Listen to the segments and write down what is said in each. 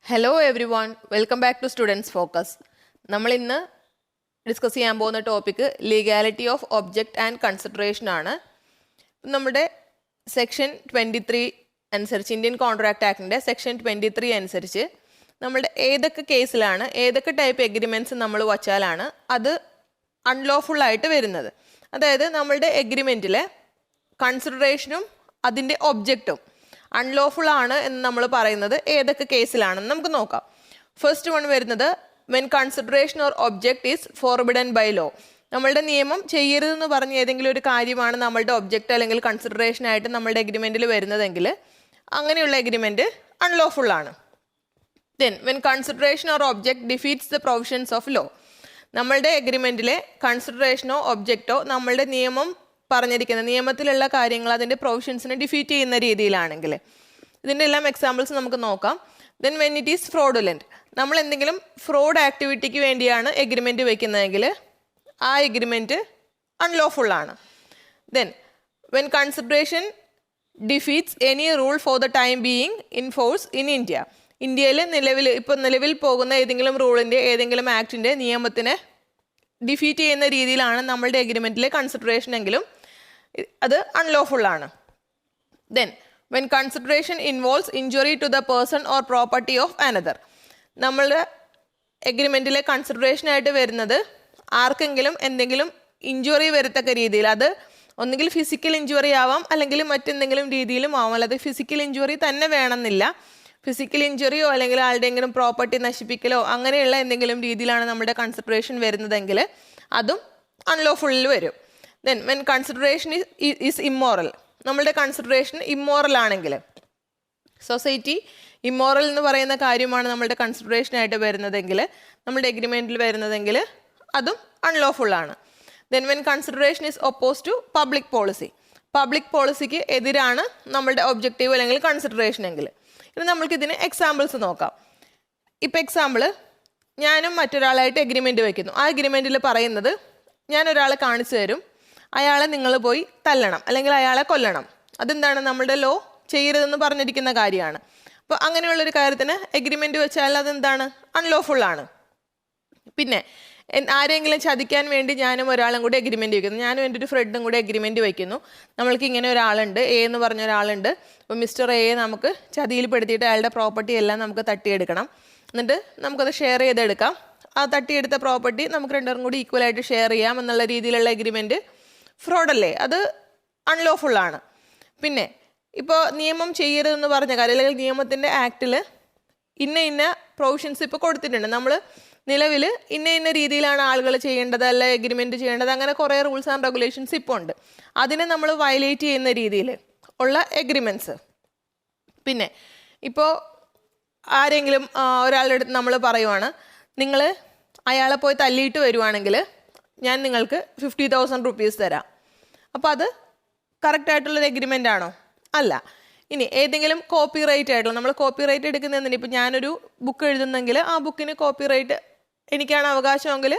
Hello everyone, welcome back to students focus. നമ്മൾ ഇന്ന് discuss ചെയ്യാൻ പോകുന്ന topic legality of object and consideration ആണ്. നമ്മുടെ സെക്ഷൻ 23 അനുസരിച്ച്, ഇന്ത്യൻ കോൺട്രാക്ട് ആക്ടിൻ്റെ സെക്ഷൻ 23 അനുസരിച്ച് നമ്മളുടെ ഏതൊക്കെ കേസിലാണ്, ഏതൊക്കെ ടൈപ്പ് എഗ്രിമെൻറ്റ്സ് നമ്മൾ വച്ചാലാണ് അത് അൺലോഫുള്ളായിട്ട് വരുന്നത്. അതായത് നമ്മളുടെ എഗ്രിമെൻറ്റിലെ കൺസിഡറേഷനും അതിൻ്റെ ഒബ്ജക്റ്റും അൺലോഫുൾ ആണ് എന്ന് നമ്മൾ പറയുന്നത് ഏതൊക്കെ കേസിലാണെന്ന് നമുക്ക് നോക്കാം. ഫസ്റ്റ് വൺ വരുന്നത് when consideration or object is forbidden by law. നമ്മളുടെ നിയമം ചെയ്യരുതെന്ന് പറഞ്ഞ ഏതെങ്കിലും ഒരു കാര്യമാണ് നമ്മളുടെ ഒബ്ജക്റ്റ് അല്ലെങ്കിൽ കൺസിഡറേഷൻ ആയിട്ട് നമ്മളുടെ എഗ്രിമെൻറ്റിൽ വരുന്നതെങ്കിൽ അങ്ങനെയുള്ള എഗ്രിമെൻറ്റ് അൺലോഫുൾ ആണ്. Then when consideration or object defeats the provisions of law. നമ്മളുടെ എഗ്രിമെൻറ്റിലെ കൺസിഡറേഷനോ ഒബ്ജക്റ്റോ നമ്മളുടെ നിയമം പറഞ്ഞിരിക്കുന്ന നിയമത്തിലുള്ള കാര്യങ്ങൾ അതിൻ്റെ പ്രൊവിഷൻസിനെ ഡിഫീറ്റ് ചെയ്യുന്ന രീതിയിലാണെങ്കിൽ, ഇതിൻ്റെ എല്ലാം എക്സാമ്പിൾസ് നമുക്ക് നോക്കാം. Then when it is fraudulent, നമ്മൾ എന്തെങ്കിലും ഫ്രോഡ് ആക്ടിവിറ്റിക്ക് വേണ്ടിയാണ് എഗ്രിമെൻറ്റ് വയ്ക്കുന്നതെങ്കിൽ ആ എഗ്രിമെൻറ്റ് അൺലോഫുള്ളാണ്. Then when consideration defeats any rule for the time being in force in India. ഇന്ത്യയിൽ നിലവിൽ പോകുന്ന ഏതെങ്കിലും റൂളിൻ്റെ, ഏതെങ്കിലും ആക്ടിൻ്റെ നിയമത്തിനെ ഡിഫീറ്റ് ചെയ്യുന്ന രീതിയിലാണ് നമ്മളുടെ എഗ്രിമെൻറ്റിലെ കൺസിഡറേഷൻ എങ്കിലും അത് അൺലോഫുള്ളാണ്. Then when consideration involves injury to the person or property of another. നമ്മളുടെ എഗ്രിമെൻറ്റിലെ കൺസിഡറേഷനായിട്ട് വരുന്നത് ആർക്കെങ്കിലും എന്തെങ്കിലും ഇഞ്ചുറി വരത്തക്ക രീതിയിൽ, അത് ഒന്നുകിൽ ഫിസിക്കൽ ഇഞ്ചുറി ആവാം അല്ലെങ്കിൽ മറ്റെന്തെങ്കിലും രീതിയിലും ആവാം. അല്ലാതെ ഫിസിക്കൽ ഇഞ്ചുറി തന്നെ വേണമെന്നില്ല. ഫിസിക്കൽ ഇഞ്ചുറിയോ അല്ലെങ്കിൽ ആരുടെയെങ്കിലും പ്രോപ്പർട്ടി നശിപ്പിക്കലോ അങ്ങനെയുള്ള എന്തെങ്കിലും രീതിയിലാണ് നമ്മുടെ കൺസിഡറേഷൻ വരുന്നതെങ്കിൽ അതും അൺലോഫുള്ളിൽ വരും. Then when consideration is immoral. നമ്മളുടെ കൺസിഡറേഷൻ ഇമ്മോറൽ ആണെങ്കിൽ, സൊസൈറ്റി ഇമ്മോറൽ എന്ന് പറയുന്ന കാര്യമാണ് നമ്മളുടെ കൺസിഡറേഷനായിട്ട് വരുന്നതെങ്കിൽ, നമ്മുടെ എഗ്രിമെൻറ്റിൽ വരുന്നതെങ്കിൽ അതും അൺലോഫുള്ളാണ്. Then when consideration is oppose to public policy. Public പോളിസിക്ക് എതിരാണ് നമ്മളുടെ ഒബ്ജക്റ്റീവ് അല്ലെങ്കിൽ കൺസിഡറേഷൻ എങ്കിൽ. ഇനി നമ്മൾക്കിതിന് എക്സാമ്പിൾസ് നോക്കാം. ഇപ്പം എക്സാമ്പിൾ, ഞാനും മറ്റൊരാളായിട്ട് എഗ്രിമെൻറ്റ് വയ്ക്കുന്നു. ആ എഗ്രിമെൻറ്റിൽ പറയുന്നത് ഞാൻ ഒരാളെ കാണിച്ചു തരും, അയാളെ നിങ്ങൾ പോയി തല്ലണം അല്ലെങ്കിൽ അയാളെ കൊല്ലണം. അതെന്താണ്, നമ്മുടെ ലോ ചെയ്യരുതെന്ന് പറഞ്ഞിരിക്കുന്ന കാര്യമാണ്. അപ്പോൾ അങ്ങനെയുള്ളൊരു കാര്യത്തിന് എഗ്രിമെൻറ്റ് വെച്ചാൽ അതെന്താണ്, അൺലോഫുള്ളാണ്. പിന്നെ ആരെങ്കിലും ചതിക്കാൻ വേണ്ടി ഞാനും ഒരാളും കൂടി എഗ്രിമെൻറ്റ് വയ്ക്കുന്നു. ഞാനും എൻ്റെ ഒരു ഫ്രണ്ടും കൂടി എഗ്രിമെൻറ്റ് വയ്ക്കുന്നു. നമ്മൾക്ക് ഇങ്ങനെ ഒരാളുണ്ട്, എ എന്ന് പറഞ്ഞ ഒരാളുണ്ട്. അപ്പോൾ മിസ്റ്റർ എയെ നമുക്ക് ചതിയിൽ പെടുത്തിയിട്ട് അയാളുടെ പ്രോപ്പർട്ടി എല്ലാം നമുക്ക് തട്ടിയെടുക്കണം. എന്നിട്ട് നമുക്കത് ഷെയർ ചെയ്തെടുക്കാം. ആ തട്ടിയെടുത്ത പ്രോപ്പർട്ടി നമുക്ക് രണ്ടുപേരും കൂടി ഈക്വലായിട്ട് ഷെയർ ചെയ്യാം എന്നുള്ള രീതിയിലുള്ള എഗ്രിമെൻറ്റ് ഫ്രോഡല്ലേ, അത് അൺലോഫുള്ളാണ്. പിന്നെ ഇപ്പോൾ നിയമം ചെയ്യരുതെന്ന് പറഞ്ഞ കാര്യം അല്ലെങ്കിൽ നിയമത്തിൻ്റെ ആക്റ്റിൽ ഇന്ന പ്രൊവിഷൻസ് ഇപ്പോൾ കൊടുത്തിട്ടുണ്ട്. നമ്മൾ നിലവിൽ ഇന്ന രീതിയിലാണ് ആളുകൾ ചെയ്യേണ്ടത്, അല്ല എഗ്രിമെൻറ്റ് ചെയ്യേണ്ടത്, അങ്ങനെ കുറേ റൂൾസ് ആൻഡ് റെഗുലേഷൻസ് ഇപ്പോൾ ഉണ്ട്. അതിനെ നമ്മൾ വയലേറ്റ് ചെയ്യുന്ന രീതിയിൽ ഉള്ള എഗ്രിമെൻറ്റ്സ്. പിന്നെ ഇപ്പോൾ ആരെങ്കിലും ഒരാളുടെ അടുത്ത് നമ്മൾ പറയുവാണ്, നിങ്ങൾ അയാളെ പോയി തല്ലിയിട്ട് വരുവാണെങ്കിൽ ഞാൻ നിങ്ങൾക്ക് 50,000 rupees തരാം. അപ്പോൾ അത് കറക്റ്റായിട്ടുള്ളൊരു എഗ്രിമെൻ്റ് ആണോ? അല്ല. ഇനി ഏതെങ്കിലും കോപ്പി റൈറ്റ് ആയിട്ടുള്ള, നമ്മൾ കോപ്പി റൈറ്റ് എടുക്കുന്നതിന്, ഇപ്പോൾ ഞാനൊരു ബുക്ക് എഴുതുന്നെങ്കിൽ ആ ബുക്കിന് കോപ്പി റൈറ്റ് എനിക്കാണ് അവകാശമെങ്കിൽ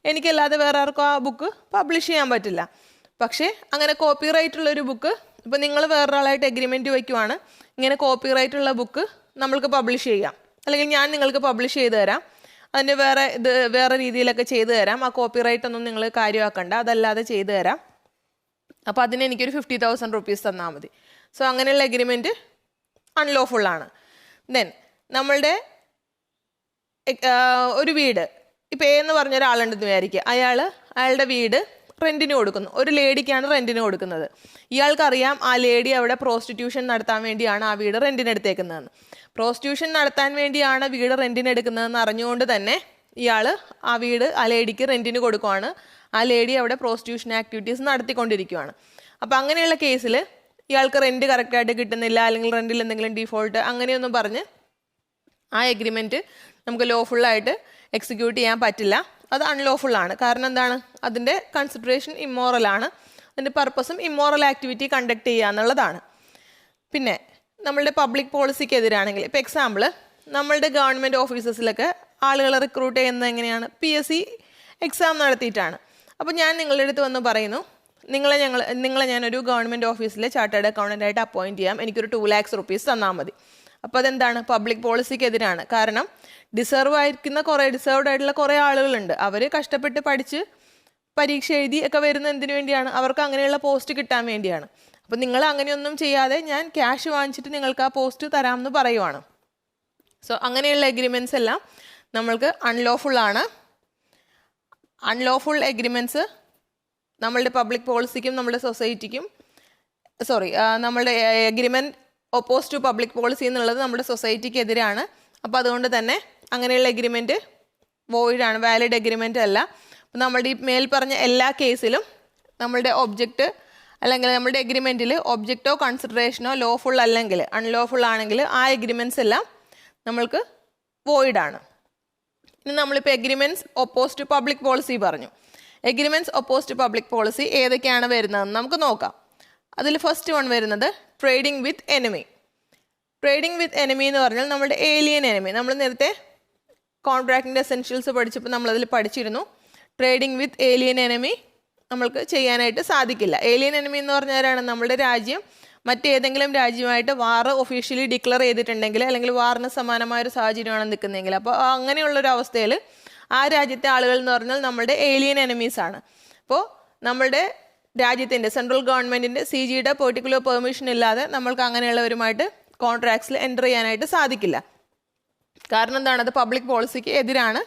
എനിക്കല്ലാതെ വേറെ ആർക്കും ആ ബുക്ക് പബ്ലിഷ് ചെയ്യാൻ പറ്റില്ല. പക്ഷേ അങ്ങനെ കോപ്പി റൈറ്റ് ഉള്ളൊരു ബുക്ക്, ഇപ്പോൾ നിങ്ങൾ വേറൊരാളായിട്ട് എഗ്രിമെൻറ്റ് വയ്ക്കുവാണ്, ഇങ്ങനെ കോപ്പി റൈറ്റ് ഉള്ള ബുക്ക് നമ്മൾക്ക് പബ്ലിഷ് ചെയ്യാം, അല്ലെങ്കിൽ ഞാൻ നിങ്ങൾക്ക് പബ്ലിഷ് ചെയ്ത് തരാം, അതിൻ്റെ വേറെ രീതിയിലൊക്കെ ചെയ്തു തരാം. ആ കോപ്പി റൈറ്റ് ഒന്നും നിങ്ങൾ കാര്യമാക്കണ്ട, അതല്ലാതെ ചെയ്തു തരാം. അപ്പോൾ അതിന് എനിക്കൊരു 50,000 rupees തന്നാൽ മതി. സോ അങ്ങനെയുള്ള എഗ്രിമെൻറ്റ് അൺലോഫുള്ളാണ്. ദെൻ നമ്മളുടെ ഒരു വീട്, ഇപ്പോൾ എ എന്ന് പറഞ്ഞ ഒരാളുണ്ടെന്ന് വിചാരിക്കുക, അയാളുടെ വീട് റെൻറ്റിന് കൊടുക്കുന്നു. ഒരു ലേഡിക്കാണ് റെൻറ്റിന് കൊടുക്കുന്നത്. ഇയാൾക്കറിയാം ആ ലേഡി അവിടെ പ്രോസ്റ്റിറ്റ്യൂഷൻ നടത്താൻ വേണ്ടിയാണ് ആ വീട് റെൻറ്റിന് എടുത്തേക്കുന്നതെന്ന്. പ്രോസ്റ്റിറ്റ്യൂഷൻ നടത്താൻ വേണ്ടിയാണ് വീട് റെൻറ്റിന് എടുക്കുന്നതെന്ന് അറിഞ്ഞുകൊണ്ട് തന്നെ ഇയാൾ ആ വീട് ആ ലേഡിക്ക് റെൻറ്റിന് കൊടുക്കുവാണ്. ആ ലേഡി അവിടെ പ്രോസ്റ്റിറ്റ്യൂഷൻ ആക്ടിവിറ്റീസ് നടത്തിക്കൊണ്ടിരിക്കുകയാണ്. അപ്പോൾ അങ്ങനെയുള്ള കേസിൽ ഇയാൾക്ക് റെൻറ്റ് കറക്റ്റായിട്ട് കിട്ടുന്നില്ല, അല്ലെങ്കിൽ റെൻറ്റിൽ എന്തെങ്കിലും ഡിഫോൾട്ട് അങ്ങനെയൊന്നും പറഞ്ഞ് ആ എഗ്രിമെൻറ്റ് നമുക്ക് ലോഫുള്ളായിട്ട് എക്സിക്യൂട്ട് ചെയ്യാൻ പറ്റില്ല. അത് അൺലോഫുള്ളാണ്. കാരണം എന്താണ്, അതിൻ്റെ കൺസിഡറേഷൻ ഇമ്മോറലാണ്. അതിൻ്റെ പർപ്പസും ഇമ്മോറൽ ആക്ടിവിറ്റി കണ്ടക്ട് ചെയ്യുക എന്നുള്ളതാണ്. പിന്നെ നമ്മളുടെ പബ്ലിക് പോളിസിക്ക് എതിരാണെങ്കിൽ, ഇപ്പോൾ എക്സാമ്പിൾ, നമ്മളുടെ ഗവൺമെൻറ് ഓഫീസസിലൊക്കെ ആളുകളെ റിക്രൂട്ട് ചെയ്യുന്നത് എങ്ങനെയാണ്, PSC എക്സാം നടത്തിയിട്ടാണ്. അപ്പോൾ ഞാൻ നിങ്ങളുടെ അടുത്ത് വന്ന് പറയുന്നു, നിങ്ങളെ ഞാനൊരു ഗവൺമെൻറ് ഓഫീസിലെ ചാർട്ടേഡ് അക്കൗണ്ടൻ്റായിട്ട് അപ്പോയിൻറ്റ് ചെയ്യാം, എനിക്കൊരു 2 lakhs rupees തന്നാൽ മതി. അപ്പോൾ അതെന്താണ്? പബ്ലിക് പോളിസിക്ക് എതിരാണ്. കാരണം ഡിസേർവ്ഡ് ആയിട്ടുള്ള കുറേ ആളുകളുണ്ട്. അവർ കഷ്ടപ്പെട്ട് പഠിച്ച് പരീക്ഷ എഴുതി ഒക്കെ വരുന്ന എന്തിനു വേണ്ടിയാണ്? അവർക്ക് അങ്ങനെയുള്ള പോസ്റ്റ് കിട്ടാൻ വേണ്ടിയാണ്. അപ്പോൾ നിങ്ങൾ അങ്ങനെയൊന്നും ചെയ്യാതെ ഞാൻ ക്യാഷ് വാങ്ങിച്ചിട്ട് നിങ്ങൾക്ക് ആ പോസ്റ്റ് തരാമെന്ന് പറയുവാണ്. സോ അങ്ങനെയുള്ള എഗ്രിമെൻറ്റ്സ് എല്ലാം നമ്മൾക്ക് അൺലോഫുൾ ആണ്. അൺലോഫുൾ എഗ്രിമെൻറ്റ്സ് നമ്മളുടെ പബ്ലിക് പോളിസിക്കും നമ്മുടെ സൊസൈറ്റിക്കും നമ്മളുടെ agreement oppose to public policy എന്നുള്ളത് നമ്മുടെ സൊസൈറ്റിക്ക് എതിരാണ്. അപ്പോൾ അതുകൊണ്ട് തന്നെ അങ്ങനെയുള്ള എഗ്രിമെൻറ്റ് വോയിഡാണ്, വാലിഡ് എഗ്രിമെൻ്റ് അല്ല. അപ്പോൾ നമ്മളുടെ ഈ മേൽ പറഞ്ഞ എല്ലാ കേസിലും നമ്മളുടെ ഒബ്ജക്റ്റ് അല്ലെങ്കിൽ നമ്മുടെ എഗ്രിമെൻറ്റിൽ ഒബ്ജക്റ്റോ കൺസിഡറേഷനോ ലോഫുൾ അല്ലെങ്കിൽ അൺലോഫുൾ ആണെങ്കിൽ ആ എഗ്രിമെൻറ്റ്സ് എല്ലാം നമ്മൾക്ക് വോയിഡാണ്. ഇനി നമ്മളിപ്പോൾ agreements oppose to public policy പറഞ്ഞു. Agreements oppose to public policy ഏതൊക്കെയാണ് വരുന്നതെന്ന് നമുക്ക് നോക്കാം. അതിൽ ഫസ്റ്റ് വൺ വരുന്നത് trading with enemy. Trading with enemy എന്ന് പറഞ്ഞാൽ നമ്മുടെ ഏലിയൻ എനിമി. നമ്മൾ നേരത്തെ കോൺട്രാക്റ്റിൻ്റെ എസെൻഷ്യൽസ് പഠിച്ചപ്പോൾ നമ്മളതിൽ പഠിച്ചിരുന്നു. ട്രേഡിംഗ് വിത്ത് ഏലിയൻ എനിമി നമ്മൾക്ക് ചെയ്യാനായിട്ട് സാധിക്കില്ല. ഏലിയൻ എനിമി എന്ന് പറഞ്ഞാലാണ് നമ്മുടെ രാജ്യം മറ്റേതെങ്കിലും രാജ്യമായിട്ട് വാർ ഒഫീഷ്യലി ഡിക്ലെയർ ചെയ്തിട്ടുണ്ടെങ്കിൽ അല്ലെങ്കിൽ വാറിന് സമാനമായൊരു സാഹചര്യമാണ് നിൽക്കുന്നതെങ്കിൽ, അപ്പോൾ അങ്ങനെയുള്ളൊരു അവസ്ഥയിൽ ആ രാജ്യത്തെ ആളുകൾ എന്ന് പറഞ്ഞാൽ നമ്മുടെ ഏലിയൻ എനിമീസാണ്. അപ്പോൾ നമ്മളുടെ രാജ്യത്തിൻ്റെ സെൻട്രൽ ഗവൺമെൻറ്റിൻ്റെ CGയുടെ പെർട്ടിക്കുലർ പെർമിഷൻ ഇല്ലാതെ നമ്മൾക്ക് അങ്ങനെയുള്ളവരുമായിട്ട് കോൺട്രാക്ട്സിൽ എൻ്റർ ചെയ്യാനായിട്ട് സാധിക്കില്ല. കാരണം എന്താണ്? അത് പബ്ലിക് പോളിസിക്ക് എതിരാണ്,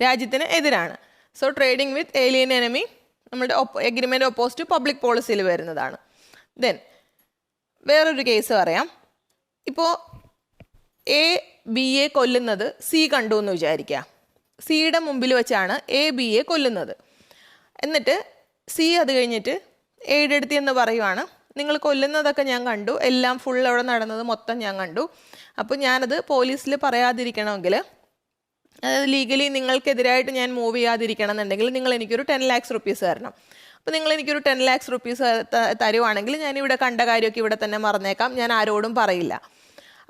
രാജ്യത്തിന് എതിരാണ്. സോ ട്രേഡിംഗ് വിത്ത് ഏലിയൻ എനിമി നമ്മുടെ എഗ്രിമെൻ്റ് ഒപ്പോസ് ടു പബ്ലിക് പോളിസിയിൽ വരുന്നതാണ്. ദെൻ വേറൊരു കേസ് പറയാം. ഇപ്പോൾ A-B-യെ കൊല്ലുന്നത് C കണ്ടു എന്ന് വിചാരിക്കുക. സിയുടെ മുമ്പിൽ വെച്ചാണ് A-B-യെ കൊല്ലുന്നത്. എന്നിട്ട് C അത് കഴിഞ്ഞിട്ട് Aയുടെ അടുത്ത് എന്ന് പറയുവാണ്, നിങ്ങൾ കൊല്ലുന്നതൊക്കെ ഞാൻ കണ്ടു, എല്ലാം ഫുൾ അവിടെ നടന്നത് മൊത്തം ഞാൻ കണ്ടു. അപ്പോൾ ഞാനത് പോലീസിൽ പറയാതിരിക്കണമെങ്കിൽ, അതായത് ലീഗലി നിങ്ങൾക്കെതിരായിട്ട് ഞാൻ മൂവ് ചെയ്യാതിരിക്കണം എന്നുണ്ടെങ്കിൽ നിങ്ങൾ എനിക്കൊരു 10 lakhs rupees തരണം. അപ്പോൾ നിങ്ങൾ എനിക്കൊരു 10 lakhs rupees തരുവാണെങ്കിൽ ഞാനിവിടെ കണ്ട കാര്യമൊക്കെ ഇവിടെ തന്നെ മറന്നേക്കാം, ഞാൻ ആരോടും പറയില്ല.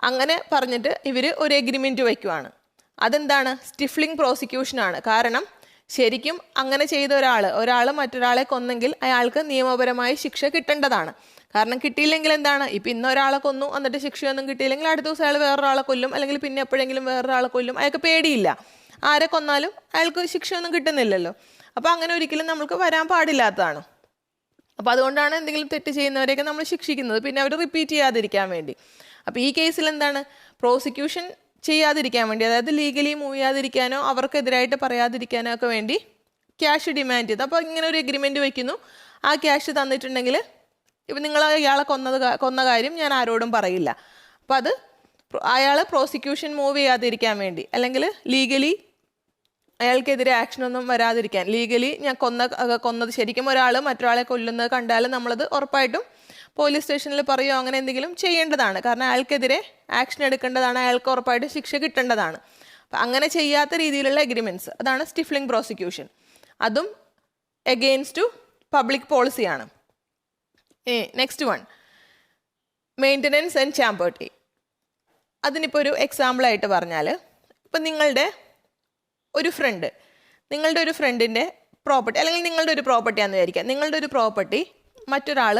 അങ്ങനെ പറഞ്ഞിട്ട് ഇവർ ഒരു എഗ്രിമെൻറ്റ് വയ്ക്കുവാണ്. അതെന്താണ്? സ്റ്റിഫ്ലിംഗ് പ്രോസിക്യൂഷനാണ്. കാരണം ശരിക്കും അങ്ങനെ ചെയ്ത ഒരാൾ മറ്റൊരാളെ കൊന്നെങ്കിൽ അയാൾക്ക് നിയമപരമായി ശിക്ഷ കിട്ടേണ്ടതാണ്. കാരണം കിട്ടിയില്ലെങ്കിൽ എന്താണ്? ഇപ്പം ഇന്ന് ഒരാളെ കൊന്നു എന്നിട്ട് ശിക്ഷയൊന്നും കിട്ടിയില്ലെങ്കിൽ അടുത്ത ദിവസം അയാൾ വേറൊരാളെ കൊല്ലും, അല്ലെങ്കിൽ പിന്നെ എപ്പോഴെങ്കിലും വേറൊരാളെ കൊല്ലും. അയാൾക്ക് പേടിയില്ല, ആരെ കൊന്നാലും അയാൾക്ക് ശിക്ഷയൊന്നും കിട്ടുന്നില്ലല്ലോ. അപ്പോൾ അങ്ങനെ ഒരിക്കലും നമുക്ക് വരാൻ പാടില്ലാത്തതാണ്. അപ്പോൾ അതുകൊണ്ടാണ് എന്തെങ്കിലും തെറ്റ് ചെയ്യുന്നവരെയൊക്കെ നമ്മൾ ശിക്ഷിക്കുന്നത്, പിന്നെ അവർ റിപ്പീറ്റ് ചെയ്യാതിരിക്കാൻ വേണ്ടി. അപ്പോൾ ഈ കേസിൽ എന്താണ്? പ്രോസിക്യൂഷൻ ചെയ്യാതിരിക്കാൻ വേണ്ടി, അതായത് ലീഗലി മൂവ് ചെയ്യാതിരിക്കാനോ അവർക്കെതിരായിട്ട് പറയാതിരിക്കാനോ ഒക്കെ വേണ്ടി ക്യാഷ് ഡിമാൻഡ് ചെയ്തു. അപ്പോൾ ഇങ്ങനെ ഒരു എഗ്രിമെൻറ്റ് വയ്ക്കുന്നു, ആ ക്യാഷ് തന്നിട്ടുണ്ടെങ്കിൽ ഇപ്പം നിങ്ങൾ ഇയാളെ കൊന്ന കാര്യം ഞാൻ ആരോടും പറയില്ല. അപ്പോൾ അത് അയാൾ പ്രോസിക്യൂഷൻ മൂവ് ചെയ്യാതിരിക്കാൻ വേണ്ടി, അല്ലെങ്കിൽ ലീഗലി അയാൾക്കെതിരെ ആക്ഷനൊന്നും വരാതിരിക്കാൻ, ലീഗലി ഞാൻ കൊന്നത് ശരിക്കും ഒരാൾ മറ്റൊരാളെ കൊല്ലുന്നത് കണ്ടാൽ നമ്മളത് ഉറപ്പായിട്ടും പോലീസ് സ്റ്റേഷനിൽ പറയുമോ അങ്ങനെ എന്തെങ്കിലും ചെയ്യേണ്ടതാണ്. കാരണം അയാൾക്കെതിരെ ആക്ഷൻ എടുക്കേണ്ടതാണ്, അയാൾക്ക് ഉറപ്പായിട്ട് ശിക്ഷ കിട്ടേണ്ടതാണ്. അപ്പം അങ്ങനെ ചെയ്യാത്ത രീതിയിലുള്ള എഗ്രിമെൻറ്റ്സ്, അതാണ് സ്റ്റിഫ്ലിംഗ് പ്രോസിക്യൂഷൻ. അതും എഗെയിൻസ്റ്റ് ടു പബ്ലിക് പോളിസിയാണ്. Next one, maintenance and champerty. അതിനിപ്പോൾ ഒരു എക്സാമ്പിളായിട്ട് പറഞ്ഞാൽ, ഇപ്പം നിങ്ങളുടെ ഒരു ഫ്രണ്ടിൻ്റെ പ്രോപ്പർട്ടി, അല്ലെങ്കിൽ നിങ്ങളുടെ ഒരു പ്രോപ്പർട്ടിയാണെന്ന് വിചാരിക്കുക. നിങ്ങളുടെ ഒരു പ്രോപ്പർട്ടി മറ്റൊരാൾ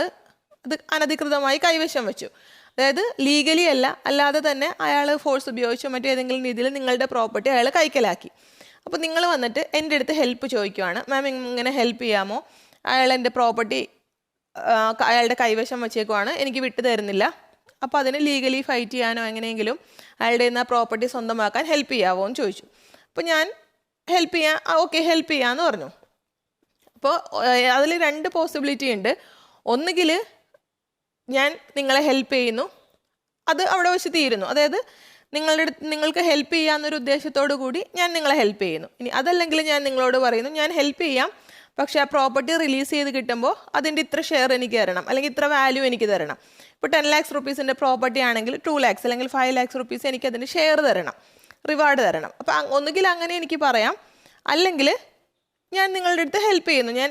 അത് അനധികൃതമായി കൈവശം വെച്ചു. അതായത് ലീഗലി അല്ലാതെ തന്നെ അയാൾ ഫോഴ്സ് ഉപയോഗിച്ചോ മറ്റേതെങ്കിലും രീതിയിൽ നിങ്ങളുടെ പ്രോപ്പർട്ടി അയാൾ കൈക്കലാക്കി. അപ്പോൾ നിങ്ങൾ വന്നിട്ട് എൻ്റെ അടുത്ത് ഹെൽപ്പ് ചോദിക്കുവാണ്, മാം ഇങ്ങനെ ഹെൽപ്പ് ചെയ്യാമോ, അയാൾ എൻ്റെ പ്രോപ്പർട്ടി അയാളുടെ കൈവശം വെച്ചേക്കുവാണ്, എനിക്ക് വിട്ടു തരുന്നില്ല. അപ്പോൾ അതിന് ലീഗലി ഫൈറ്റ് ചെയ്യാനോ എങ്ങനെയെങ്കിലും അയാളുടെ നിന്ന് പ്രോപ്പർട്ടി സ്വന്തമാക്കാൻ ഹെൽപ്പ് ചെയ്യാമോ എന്ന് ചോദിച്ചു. അപ്പോൾ ഞാൻ ഹെൽപ്പ് ചെയ്യാമെന്ന് പറഞ്ഞു. അപ്പോൾ അതിൽ 2 പോസിബിലിറ്റി ഉണ്ട്. ഒന്നുകിൽ ഞാൻ നിങ്ങളെ ഹെൽപ്പ് ചെയ്യുന്നു, അത് അവിടെ വെച്ച് തീരുന്നു, അതായത് നിങ്ങൾക്ക് ഹെൽപ്പ് ചെയ്യാമെന്നൊരു ഉദ്ദേശത്തോടു കൂടി ഞാൻ നിങ്ങളെ ഹെൽപ്പ് ചെയ്യുന്നു. ഇനി അതല്ലെങ്കിൽ ഞാൻ നിങ്ങളോട് പറയുന്നു, ഞാൻ ഹെൽപ്പ് ചെയ്യാം, പക്ഷേ ആ പ്രോപ്പർട്ടി റിലീസ് ചെയ്ത് കിട്ടുമ്പോൾ അതിൻ്റെ ഇത്ര ഷെയർ എനിക്ക് തരണം, അല്ലെങ്കിൽ ഇത്ര വാല്യൂ എനിക്ക് തരണം. ഇപ്പോൾ 10 lakhs rupeesൻ്റെ പ്രോപ്പർട്ടി ആണെങ്കിൽ 2 lakhs അല്ലെങ്കിൽ 5 lakhs rupees എനിക്ക് അതിന് ഷെയർ തരണം, റിവാർഡ് തരണം. അപ്പോൾ ഒന്നുകിൽ അങ്ങനെ എനിക്ക് പറയാം, അല്ലെങ്കിൽ ഞാൻ നിങ്ങളുടെ അടുത്ത് ഹെൽപ്പ് ചെയ്യുന്നു, ഞാൻ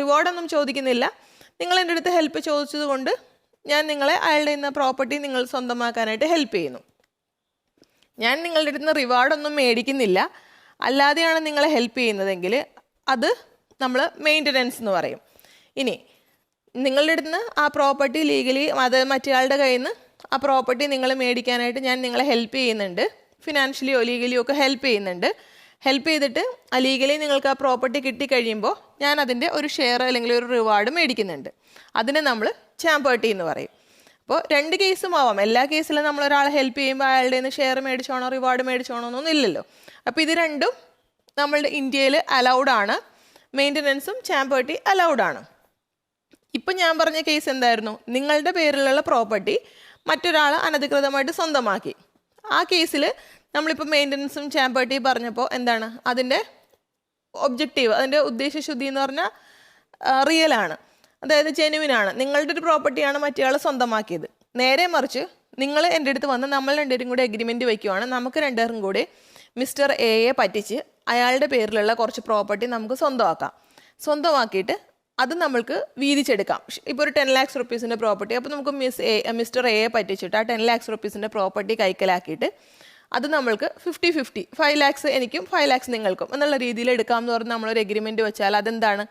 റിവാർഡൊന്നും ചോദിക്കുന്നില്ല, നിങ്ങൾ എൻ്റെ അടുത്ത് ഹെൽപ്പ് ചോദിച്ചത് കൊണ്ട് ഞാൻ നിങ്ങളെ അയാളുടെ നിന്ന് പ്രോപ്പർട്ടി നിങ്ങൾ സ്വന്തമാക്കാനായിട്ട് ഹെൽപ്പ് ചെയ്യുന്നു. ഞാൻ നിങ്ങളുടെ അടുത്ത് നിന്ന് റിവാർഡൊന്നും മേടിക്കുന്നില്ല, അല്ലാതെയാണ് നിങ്ങളെ ഹെൽപ്പ് ചെയ്യുന്നതെങ്കിൽ അത് നമ്മൾ മെയിൻ്റനൻസ് എന്ന് പറയും. ഇനി നിങ്ങളുടെ അടുത്ത് നിന്ന് ആ പ്രോപ്പർട്ടി ലീഗലി അത് മറ്റേയാളുടെ കയ്യിൽ നിന്ന് ആ പ്രോപ്പർട്ടി നിങ്ങൾ മേടിക്കാനായിട്ട് ഞാൻ നിങ്ങളെ ഹെൽപ്പ് ചെയ്യുന്നുണ്ട്, ഫിനാൻഷ്യലിയോ ലീഗലിയോ ഒക്കെ ഹെൽപ്പ് ചെയ്യുന്നുണ്ട്. ഹെൽപ്പ് ചെയ്തിട്ട് ലീഗലി നിങ്ങൾക്ക് ആ പ്രോപ്പർട്ടി കിട്ടിക്കഴിയുമ്പോൾ ഞാൻ അതിൻ്റെ ഒരു ഷെയർ അല്ലെങ്കിൽ ഒരു റിവാർഡ് മേടിക്കുന്നുണ്ട്. അതിനെ നമ്മൾ ചാമ്പേർട്ടി എന്ന് പറയും. അപ്പോൾ 2 കേസും ആവാം. എല്ലാ കേസിലും നമ്മൾ ഒരാളെ ഹെൽപ്പ് ചെയ്യുമ്പോൾ അയാളുടെ നിന്ന് ഷെയർ മേടിച്ചോണോ റിവാർഡ് മേടിച്ചോണോ എന്നൊന്നും ഇല്ലല്ലോ. അപ്പോൾ ഇത് രണ്ടും നമ്മളുടെ ഇന്ത്യയിൽ അലൗഡ് ആണ്. മെയിൻ്റനൻസും ചാമ്പേർട്ടി അലൗഡ് ആണ്. ഇപ്പം ഞാൻ പറഞ്ഞ കേസ് എന്തായിരുന്നു? നിങ്ങളുടെ പേരിലുള്ള പ്രോപ്പർട്ടി മറ്റൊരാൾ അനധികൃതമായിട്ട് സ്വന്തമാക്കി. ആ കേസിൽ നമ്മളിപ്പോൾ മെയിൻ്റനൻസും ചാമ്പേർട്ടി പറഞ്ഞപ്പോൾ എന്താണ് അതിൻ്റെ ഒബ്ജക്റ്റീവ്, അതിൻ്റെ ഉദ്ദേശശുദ്ധി എന്ന് പറഞ്ഞാൽ റിയൽ ആണ്, അതായത് ജെനുവിനാണ്. നിങ്ങളുടെ ഒരു പ്രോപ്പർട്ടിയാണ് മറ്റേയാൾ സ്വന്തമാക്കിയത്. നേരെ മറിച്ച് നിങ്ങൾ എൻ്റെ അടുത്ത് വന്ന് നമ്മൾ രണ്ടുപേരും കൂടി എഗ്രിമെൻറ്റ് വയ്ക്കുവാണ്, നമുക്ക് രണ്ടുപേരും കൂടി മിസ്റ്റർ എയെ പറ്റിച്ച് അയാളുടെ പേരിലുള്ള കുറച്ച് പ്രോപ്പർട്ടി നമുക്ക് സ്വന്തമാക്കാം. സ്വന്തമാക്കിയിട്ട് അത് നമ്മൾക്ക് വീതിച്ചെടുക്കാം. ഇപ്പോൾ ഒരു 10 lakhs റുപ്പീസിൻ്റെ പ്രോപ്പർട്ടി, അപ്പോൾ നമുക്ക് മിസ്റ്റർ എയെ പറ്റിച്ചിട്ട് ആ 10 lakhs റുപ്പീസിൻ്റെ പ്രോപ്പർട്ടി കൈക്കലാക്കിയിട്ട് അത് നമ്മൾക്ക് 50-50, 5 lakhs എനിക്കും 5 lakhs നിങ്ങൾക്കും എന്നുള്ള രീതിയിൽ എടുക്കാമെന്ന് പറഞ്ഞ് നമ്മളൊരു എഗ്രിമെൻറ്റ് വെച്ചാൽ അതെന്താണ്?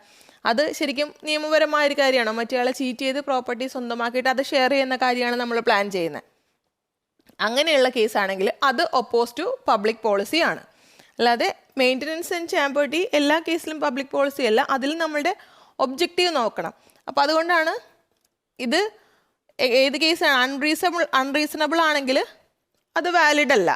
അത് ശരിക്കും നിയമപരമായ ഒരു കാര്യമാണോ? മറ്റേയാളെ ചീറ്റ് ചെയ്ത് പ്രോപ്പർട്ടി സ്വന്തമാക്കിയിട്ട് അത് ഷെയർ ചെയ്യുന്ന കാര്യമാണ് നമ്മൾ പ്ലാൻ ചെയ്യുന്നത്. അങ്ങനെയുള്ള കേസാണെങ്കിൽ അത് ഒപ്പോസ് ടു പബ്ലിക് പോളിസി ആണ്. അല്ലാതെ മെയിൻ്റനൻസ് ആൻഡ് ചാമ്പേർട്ടി എല്ലാ കേസിലും പബ്ലിക് പോളിസി അല്ല, അതിൽ നമ്മളുടെ ഒബ്ജക്റ്റീവ് നോക്കണം. അപ്പോൾ അതുകൊണ്ടാണ് ഇത് ഏത് കേസാണ് അൺറീസണബിൾ ആണെങ്കിൽ അത് വാലിഡ് അല്ല.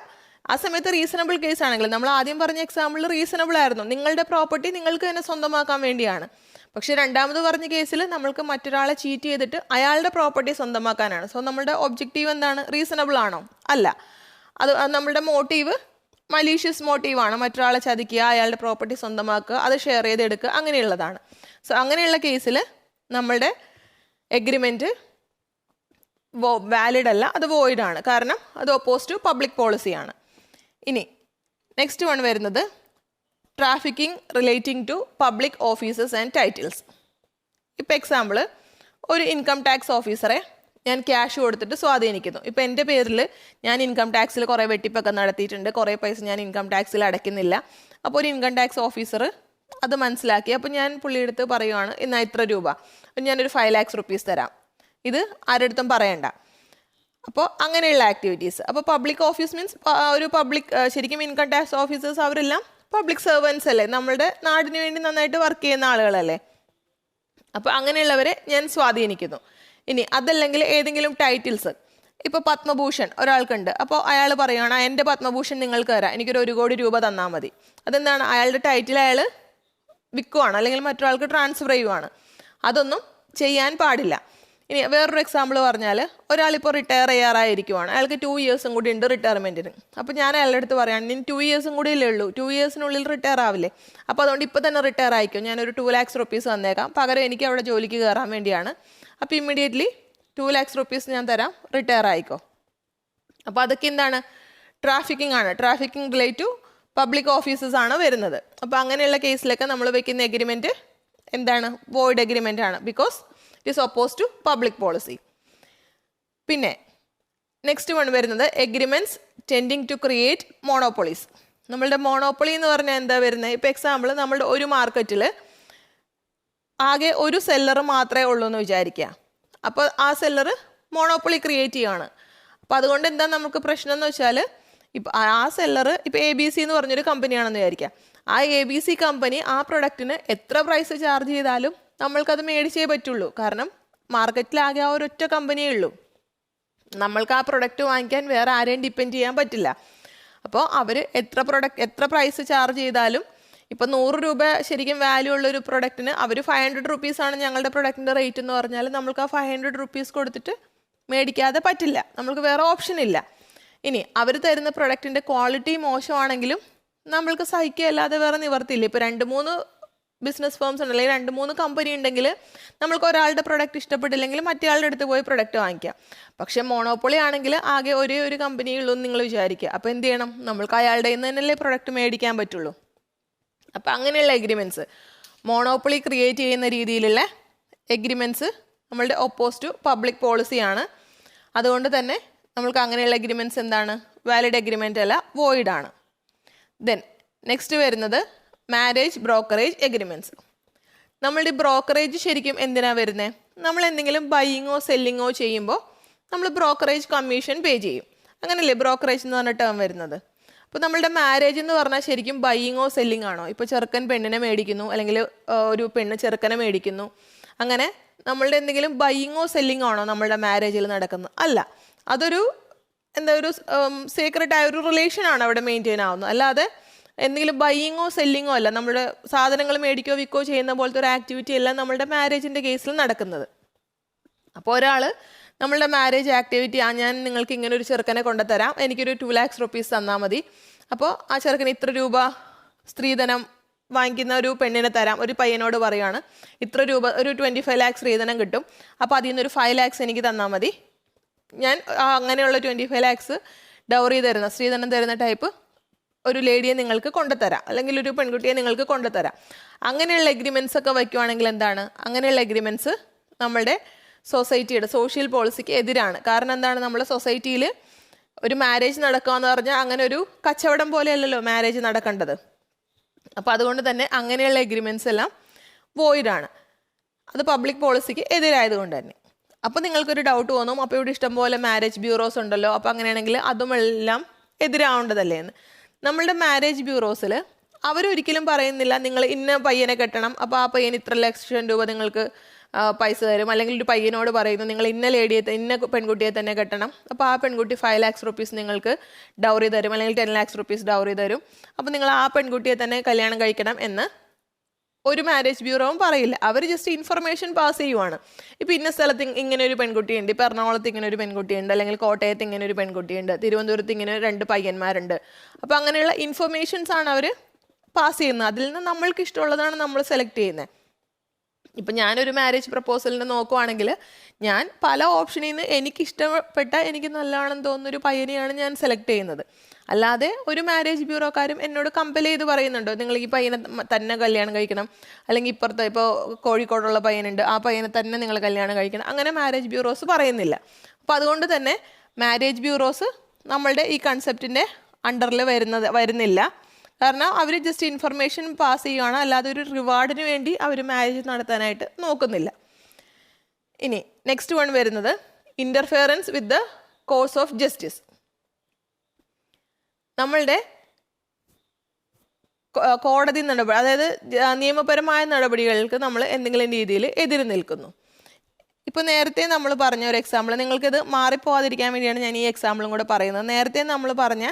ആ സമയത്ത് റീസണബിൾ കേസ് ആണെങ്കിൽ, നമ്മൾ ആദ്യം പറഞ്ഞ എക്സാമ്പിളിൽ റീസണബിൾ ആയിരുന്നു, നിങ്ങളുടെ പ്രോപ്പർട്ടി നിങ്ങൾക്ക് തന്നെ സ്വന്തമാക്കാൻ വേണ്ടിയാണ്. പക്ഷെ രണ്ടാമത് പറഞ്ഞ കേസിൽ നമ്മൾക്ക് മറ്റൊരാളെ ചീറ്റ് ചെയ്തിട്ട് അയാളുടെ പ്രോപ്പർട്ടി സ്വന്തമാക്കാനാണ്. സോ നമ്മളുടെ ഒബ്ജക്റ്റീവ് എന്താണ്? റീസണബിൾ ആണോ? അല്ല. അത് നമ്മളുടെ മോട്ടീവ് മലീഷ്യസ് മോട്ടീവാണ്, മറ്റൊരാളെ ചതിക്കുക, അയാളുടെ പ്രോപ്പർട്ടി സ്വന്തമാക്കുക, അത് ഷെയർ ചെയ്തെടുക്കുക, അങ്ങനെയുള്ളതാണ്. സോ അങ്ങനെയുള്ള കേസിൽ നമ്മളുടെ എഗ്രിമെൻറ്റ് വാലിഡ് അല്ല, അത് വോയിഡ് ആണ്. കാരണം അത് ഒപ്പോസ് ടു പബ്ലിക് പോളിസിയാണ്. ഇനി നെക്സ്റ്റ് വൺ വരുന്നത് trafficking relating to public officers and titles. ഇപ്പോൾ എക്സാമ്പിൾ, ഒരു ഇൻകം ടാക്സ് ഓഫീസറെ ഞാൻ ക്യാഷ് കൊടുത്തിട്ട് സ്വാധീനിക്കുന്നു. ഇപ്പോൾ എൻ്റെ പേരിൽ ഞാൻ ഇൻകം ടാക്സിൽ കുറേ വെട്ടിപ്പൊക്കെ നടത്തിയിട്ടുണ്ട്, കുറേ പൈസ ഞാൻ ഇൻകം ടാക്സിൽ അടയ്ക്കുന്നില്ല. അപ്പോൾ ഒരു ഇൻകം ടാക്സ് ഓഫീസർ അത് മനസ്സിലാക്കി, അപ്പോൾ ഞാൻ പുള്ളിയെടുത്ത് പറയുവാണ്, എന്നാൽ ഇത്ര രൂപ, ഞാനൊരു 5 lakhs റുപ്പീസ് തരാം, ഇത് ആരുടെടുത്തും പറയണ്ട. അപ്പോൾ അങ്ങനെയുള്ള ആക്ടിവിറ്റീസ്. അപ്പോൾ പബ്ലിക് ഓഫീസ് മീൻസ് ഒരു പബ്ലിക്, ശരിക്കും ഇൻകം ടാക്സ് ഓഫീസേഴ്സ് അവരെല്ലാം പബ്ലിക് സെർവൻസ് അല്ലേ, നമ്മളുടെ നാടിന് വേണ്ടി നന്നായിട്ട് വർക്ക് ചെയ്യുന്ന ആളുകളല്ലേ. അപ്പോൾ അങ്ങനെയുള്ളവരെ ഞാൻ സ്വാധീനിക്കുന്നു. ഇനി അതല്ലെങ്കിൽ ഏതെങ്കിലും ടൈറ്റിൽസ്, ഇപ്പോൾ പത്മഭൂഷൺ ഒരാൾക്കുണ്ട്, അപ്പോൾ അയാൾ പറയുകയാണ് എൻ്റെ പത്മഭൂഷൺ നിങ്ങൾക്ക് തരാം, എനിക്കൊരു 1 കോടി രൂപ തന്നാൽ മതി. അതെന്താണ്? അയാളുടെ ടൈറ്റിൽ അയാൾ വിൽക്കുവാണ് അല്ലെങ്കിൽ മറ്റൊരാൾക്ക് ട്രാൻസ്ഫർ ചെയ്യുവാണ്. അതൊന്നും ചെയ്യാൻ പാടില്ല. ഇനി വേറൊരു എക്സാമ്പിൾ പറഞ്ഞാൽ, ഒരാളിപ്പോൾ റിട്ടയർ ചെയ്യാറായിരിക്കുവാണ്, അയാൾക്ക് 2 years കൂടി ഉണ്ട് റിട്ടയർമെൻറ്റിന്. അപ്പോൾ ഞാൻ അയാളുടെ അടുത്ത് പറയുകയാണ്, ഇനി 2 years കൂടി അല്ലേ ഉള്ളൂ, 2 yearsനുള്ളിൽ റിട്ടയർ ആവില്ലേ, അപ്പോൾ അതുകൊണ്ട് ഇപ്പോൾ തന്നെ റിട്ടയർ ആയിക്കോ, ഞാനൊരു 2 lakhs റുപ്പീസ് തന്നേക്കാം, പകരം എനിക്ക് അവിടെ ജോലിക്ക് കയറാൻ വേണ്ടിയാണ്. അപ്പോൾ ഇമ്മീഡിയറ്റ്ലി 2 lakhs റുപ്പീസ് ഞാൻ തരാം, റിട്ടയർ ആയിക്കോ. അപ്പോൾ അതൊക്കെ എന്താണ്? ട്രാഫിക്കിംഗ് ആണ്. Trafficking relate to public officers ആണ് വരുന്നത്. അപ്പോൾ അങ്ങനെയുള്ള കേസിലൊക്കെ നമ്മൾ വെക്കുന്ന എഗ്രിമെൻറ്റ് എന്താണ്? വോയിഡ് എഗ്രിമെൻ്റ് ആണ്, because it is oppose to public policy. പിന്നെ നെക്സ്റ്റ് വൺ വരുന്നത് agreements tending to create monopolies. നമ്മളുടെ മോണോപ്പൊളി എന്ന് പറഞ്ഞാൽ എന്താ വരുന്നത്? ഇപ്പോൾ എക്സാമ്പിൾ, നമ്മളുടെ ഒരു മാർക്കറ്റിൽ ആകെ ഒരു സെല്ലർ മാത്രമേ ഉള്ളൂ എന്ന് വിചാരിക്കുക. അപ്പോൾ ആ സെല്ലർ മോണോപ്പൊളി ക്രിയേറ്റ് ചെയ്യുകയാണ്. അപ്പോൾ അതുകൊണ്ട് എന്താ നമുക്ക് പ്രശ്നം എന്ന് വെച്ചാൽ, ഇപ്പോൾ ആ സെല്ലർ ഇപ്പോൾ ABC എന്ന് പറഞ്ഞൊരു കമ്പനിയാണെന്ന് വിചാരിക്കുക. ആ ABC കമ്പനി ആ പ്രൊഡക്റ്റിന് എത്ര പ്രൈസ് ചാർജ് ചെയ്താലും നമ്മൾക്കത് മേടിച്ചേ പറ്റുള്ളൂ. കാരണം മാർക്കറ്റിലാകെ ആ ഒരൊറ്റ കമ്പനിയേ ഉള്ളൂ. നമ്മൾക്ക് ആ പ്രൊഡക്റ്റ് വാങ്ങിക്കാൻ വേറെ ആരെയും ഡിപ്പെൻഡ് ചെയ്യാൻ പറ്റില്ല. അപ്പോൾ അവർ എത്ര പ്രൈസ് ചാർജ് ചെയ്താലും, ഇപ്പോൾ 100 രൂപ ശരിക്കും വാല്യൂ ഉള്ളൊരു പ്രൊഡക്റ്റിന് അവർ 500 റുപ്പീസാണ് ഞങ്ങളുടെ പ്രൊഡക്റ്റിൻ്റെ റേറ്റ് എന്ന് പറഞ്ഞാൽ നമ്മൾക്ക് ആ 500 റുപ്പീസ് കൊടുത്തിട്ട് മേടിക്കാതെ പറ്റില്ല, നമ്മൾക്ക് വേറെ ഓപ്ഷൻ ഇല്ല. ഇനി അവർ തരുന്ന പ്രൊഡക്റ്റിൻ്റെ ക്വാളിറ്റി മോശമാണെങ്കിലും നമ്മൾക്ക് സഹിക്കുകയല്ലാതെ വേറെ നിവർത്തിയില്ല. ഇപ്പോൾ 2-3 ബിസിനസ് ഫേംസ് ഉണ്ട്, അല്ലെങ്കിൽ 2-3 കമ്പനി ഉണ്ടെങ്കിൽ നമ്മൾക്ക് ഒരാളുടെ പ്രൊഡക്റ്റ് ഇഷ്ടപ്പെട്ടില്ലെങ്കിൽ മറ്റേ അടുത്ത് പോയി പ്രൊഡക്റ്റ് വാങ്ങിക്കാം. പക്ഷേ മോണോപ്പൊളി ആണെങ്കിൽ ആകെ ഒരേ ഒരു കമ്പനിയേ ഉള്ളൂ എന്ന് നിങ്ങൾ വിചാരിക്കുക. അപ്പോൾ എന്ത് ചെയ്യണം? നമ്മൾക്ക് അയാളുടെ നിന്ന് തന്നെയല്ലേ പ്രൊഡക്റ്റ് മേടിക്കാൻ പറ്റുള്ളൂ. അപ്പോൾ അങ്ങനെയുള്ള എഗ്രിമെൻറ്റ്സ്, മോണോപ്പൊളി ക്രിയേറ്റ് ചെയ്യുന്ന രീതിയിലുള്ള എഗ്രിമെൻറ്റ്സ് നമ്മളുടെ ഒപ്പോസ് ടു പബ്ലിക് പോളിസിയാണ്. അതുകൊണ്ട് തന്നെ നമ്മൾക്ക് അങ്ങനെയുള്ള എഗ്രിമെൻറ്റ്സ് എന്താണ്? വാലിഡ് എഗ്രിമെൻ്റ് അല്ല, വോയിഡ് ആണ്. ദെൻ നെക്സ്റ്റ് വരുന്നത് മാരേജ് ബ്രോക്കറേജ് എഗ്രിമെൻറ്റ്സ്. നമ്മളുടെ ബ്രോക്കറേജ് ശരിക്കും എന്തിനാണ് വരുന്നത്? നമ്മൾ എന്തെങ്കിലും ബൈയിങ്ങോ സെല്ലിങ്ങോ ചെയ്യുമ്പോൾ നമ്മൾ ബ്രോക്കറേജ് കമ്മീഷൻ പേ ചെയ്യും. അങ്ങനെയല്ലേ ബ്രോക്കറേജ് എന്ന് പറഞ്ഞ ടേം വരുന്നത്. അപ്പോൾ നമ്മളുടെ മാരേജ് എന്ന് പറഞ്ഞാൽ ശരിക്കും ബൈയിങ്ങോ സെല്ലിംഗ് ആണോ? ഇപ്പോൾ ചെറുക്കൻ പെണ്ണിനെ മേടിക്കുന്നു, അല്ലെങ്കിൽ ഒരു പെണ്ണ് ചെറുക്കനെ മേടിക്കുന്നു, അങ്ങനെ നമ്മളുടെ എന്തെങ്കിലും ബൈയിങ്ങോ സെല്ലിംഗ് ആണോ നമ്മളുടെ മാരേജിൽ നടക്കുന്നത്? അല്ല, അതൊരു ഒരു സീക്രട്ട് ആയ ഒരു റിലേഷനാണ് അവിടെ മെയിൻറ്റെയിൻ ആവുന്നത്. അല്ലാതെ എന്തെങ്കിലും ബൈയിങ്ങോ സെല്ലിങ്ങോ അല്ല. നമ്മുടെ സാധനങ്ങൾ മേടിക്കോ വിൽക്കോ ചെയ്യുന്ന പോലത്തെ ഒരു ആക്ടിവിറ്റി അല്ല നമ്മളുടെ മാരേജിൻ്റെ കേസിൽ നടക്കുന്നത്. അപ്പോൾ ഒരാൾ നമ്മളുടെ മാരേജ് ആക്ടിവിറ്റി, ഞാൻ നിങ്ങൾക്ക് ഇങ്ങനെ ഒരു ചെറുക്കനെ കൊണ്ടുതരാം, എനിക്കൊരു 2 lakhs rupees തന്നാൽ മതി, അപ്പോൾ ആ ചെറുക്കന് ഇത്ര രൂപ സ്ത്രീധനം വാങ്ങിക്കുന്ന ഒരു പെണ്ണിനെ തരാം. ഒരു പയ്യനോട് പറയുകയാണ് ഇത്ര രൂപ, ഒരു 25 lakhs സ്ത്രീധനം കിട്ടും, അപ്പോൾ അതിൽ നിന്നൊരു 5 lakhs എനിക്ക് തന്നാൽ മതി, ഞാൻ അങ്ങനെയുള്ള 25 lakhs ഡൗറി തരുന്ന, സ്ത്രീധനം തരുന്ന ടൈപ്പ് ഒരു ലേഡിയെ നിങ്ങൾക്ക് കൊണ്ടുതരാം, അല്ലെങ്കിൽ ഒരു പെൺകുട്ടിയെ നിങ്ങൾക്ക് കൊണ്ടുതരാം. അങ്ങനെയുള്ള എഗ്രിമെൻറ്റ്സ് ഒക്കെ വയ്ക്കുവാണെങ്കിൽ എന്താണ്? അങ്ങനെയുള്ള എഗ്രിമെൻറ്റ്സ് നമ്മളുടെ സൊസൈറ്റിയുടെ സോഷ്യൽ പോളിസിക്ക് എതിരാണ്. കാരണം എന്താണ്? നമ്മുടെ സൊസൈറ്റിയിൽ ഒരു മാരേജ് നടക്കുക എന്ന് പറഞ്ഞാൽ അങ്ങനെ ഒരു കച്ചവടം പോലെയല്ലല്ലോ മാരേജ് നടക്കേണ്ടത്. അപ്പോൾ അതുകൊണ്ട് തന്നെ അങ്ങനെയുള്ള എഗ്രിമെൻറ്റ്സ് എല്ലാം വോയിഡാണ്. അത് പബ്ലിക് പോളിസിക്ക് എതിരായതുകൊണ്ട് തന്നെ. അപ്പോൾ നിങ്ങൾക്കൊരു ഡൗട്ട് തോന്നും, അപ്പോൾ ഇവിടെ ഇഷ്ടംപോലെ മാരേജ് ബ്യൂറോസ് ഉണ്ടല്ലോ, അപ്പോൾ അങ്ങനെയാണെങ്കിൽ അതുമെല്ലാം എതിരാവേണ്ടതല്ലേ എന്ന്. നമ്മളുടെ മാരേജ് ബ്യൂറോസിൽ അവരൊരിക്കലും പറയുന്നില്ല നിങ്ങൾ ഇന്ന പയ്യനെ കെട്ടണം, അപ്പോൾ ആ പയ്യന് ഇത്ര ലക്ഷം രൂപ നിങ്ങൾക്ക് പൈസ തരും. അല്ലെങ്കിൽ ഒരു പയ്യനോട് പറയുന്നു നിങ്ങൾ ഇന്ന ലേഡിയെ, ഇന്ന പെൺകുട്ടിയെ തന്നെ കെട്ടണം, അപ്പോൾ ആ പെൺകുട്ടി 5 lakhs rupees നിങ്ങൾക്ക് ഡൗറി തരും, അല്ലെങ്കിൽ 10 lakhs rupees ഡൗറി തരും, അപ്പോൾ നിങ്ങൾ ആ പെൺകുട്ടിയെ തന്നെ കല്യാണം കഴിക്കണം എന്ന് ഒരു മാരേജ് ബ്യൂറോവും പറയില്ല. അവർ ജസ്റ്റ് ഇൻഫർമേഷൻ പാസ് ചെയ്യുവാണ്. ഇപ്പോൾ ഇന്ന സ്ഥലത്ത് ഇങ്ങനെ ഒരു പെൺകുട്ടിയുണ്ട്, ഇപ്പോൾ എറണാകുളത്ത് ഇങ്ങനെ ഒരു പെൺകുട്ടിയുണ്ട്, അല്ലെങ്കിൽ കോട്ടയത്ത് ഇങ്ങനെ ഒരു പെൺകുട്ടിയുണ്ട്, തിരുവനന്തപുരത്ത് ഇങ്ങനെ 2 പയ്യന്മാരുണ്ട്. അപ്പോൾ അങ്ങനെയുള്ള ഇൻഫർമേഷൻസ് ആണ് അവർ പാസ് ചെയ്യുന്നത്. അതിൽ നിന്ന് നമ്മൾക്ക് ഇഷ്ടമുള്ളതാണ് നമ്മൾ സെലക്ട് ചെയ്യുന്നത്. ഇപ്പം ഞാനൊരു മാരേജ് പ്രപ്പോസലിന് നോക്കുവാണെങ്കിൽ ഞാൻ പല ഓപ്ഷനിൽ നിന്ന് എനിക്കിഷ്ടപ്പെട്ട, എനിക്ക് നല്ലതാണെന്ന് തോന്നുന്നൊരു പയ്യനെയാണ് ഞാൻ സെലക്ട് ചെയ്യുന്നത്. അല്ലാതെ ഒരു മാരേജ് ബ്യൂറോക്കാരും എന്നോട് കമ്പൽ ചെയ്ത് പറയുന്നുണ്ടോ നിങ്ങൾ ഈ പയ്യനെ തന്നെ കല്യാണം കഴിക്കണം, അല്ലെങ്കിൽ ഇപ്പുറത്ത് ഇപ്പോൾ കോഴിക്കോടുള്ള പയ്യനുണ്ട്, ആ പയ്യനെ തന്നെ നിങ്ങൾ കല്യാണം കഴിക്കണം, അങ്ങനെ മാരേജ് ബ്യൂറോസ് പറയുന്നില്ല. അപ്പോൾ അതുകൊണ്ട് തന്നെ മാരേജ് ബ്യൂറോസ് നമ്മളുടെ ഈ കൺസെപ്റ്റിൻ്റെ അണ്ടറിൽ വരുന്നില്ല. കാരണം അവർ ജസ്റ്റ് ഇൻഫർമേഷൻ പാസ് ചെയ്യുകയാണ്, അല്ലാതെ ഒരു റിവാർഡിന് വേണ്ടി അവർ മാരേജ് നടത്താനായിട്ട് നോക്കുന്നില്ല. ഇനി നെക്സ്റ്റ് വൺ വരുന്നത് interference with the course of justice. നമ്മളുടെ കോടതി നടപടി, അതായത് നിയമപരമായ നടപടികൾക്ക് നമ്മൾ എന്തെങ്കിലും രീതിയിൽ എതിര് നിൽക്കുന്നു. ഇപ്പോൾ നേരത്തെ നമ്മൾ പറഞ്ഞ ഒരു എക്സാമ്പിൾ, നിങ്ങൾക്കിത് മാറിപ്പോകാതിരിക്കാൻ വേണ്ടിയാണ് ഞാൻ ഈ എക്സാമ്പിളും കൂടെ പറയുന്നത്. നേരത്തെ നമ്മൾ പറഞ്ഞ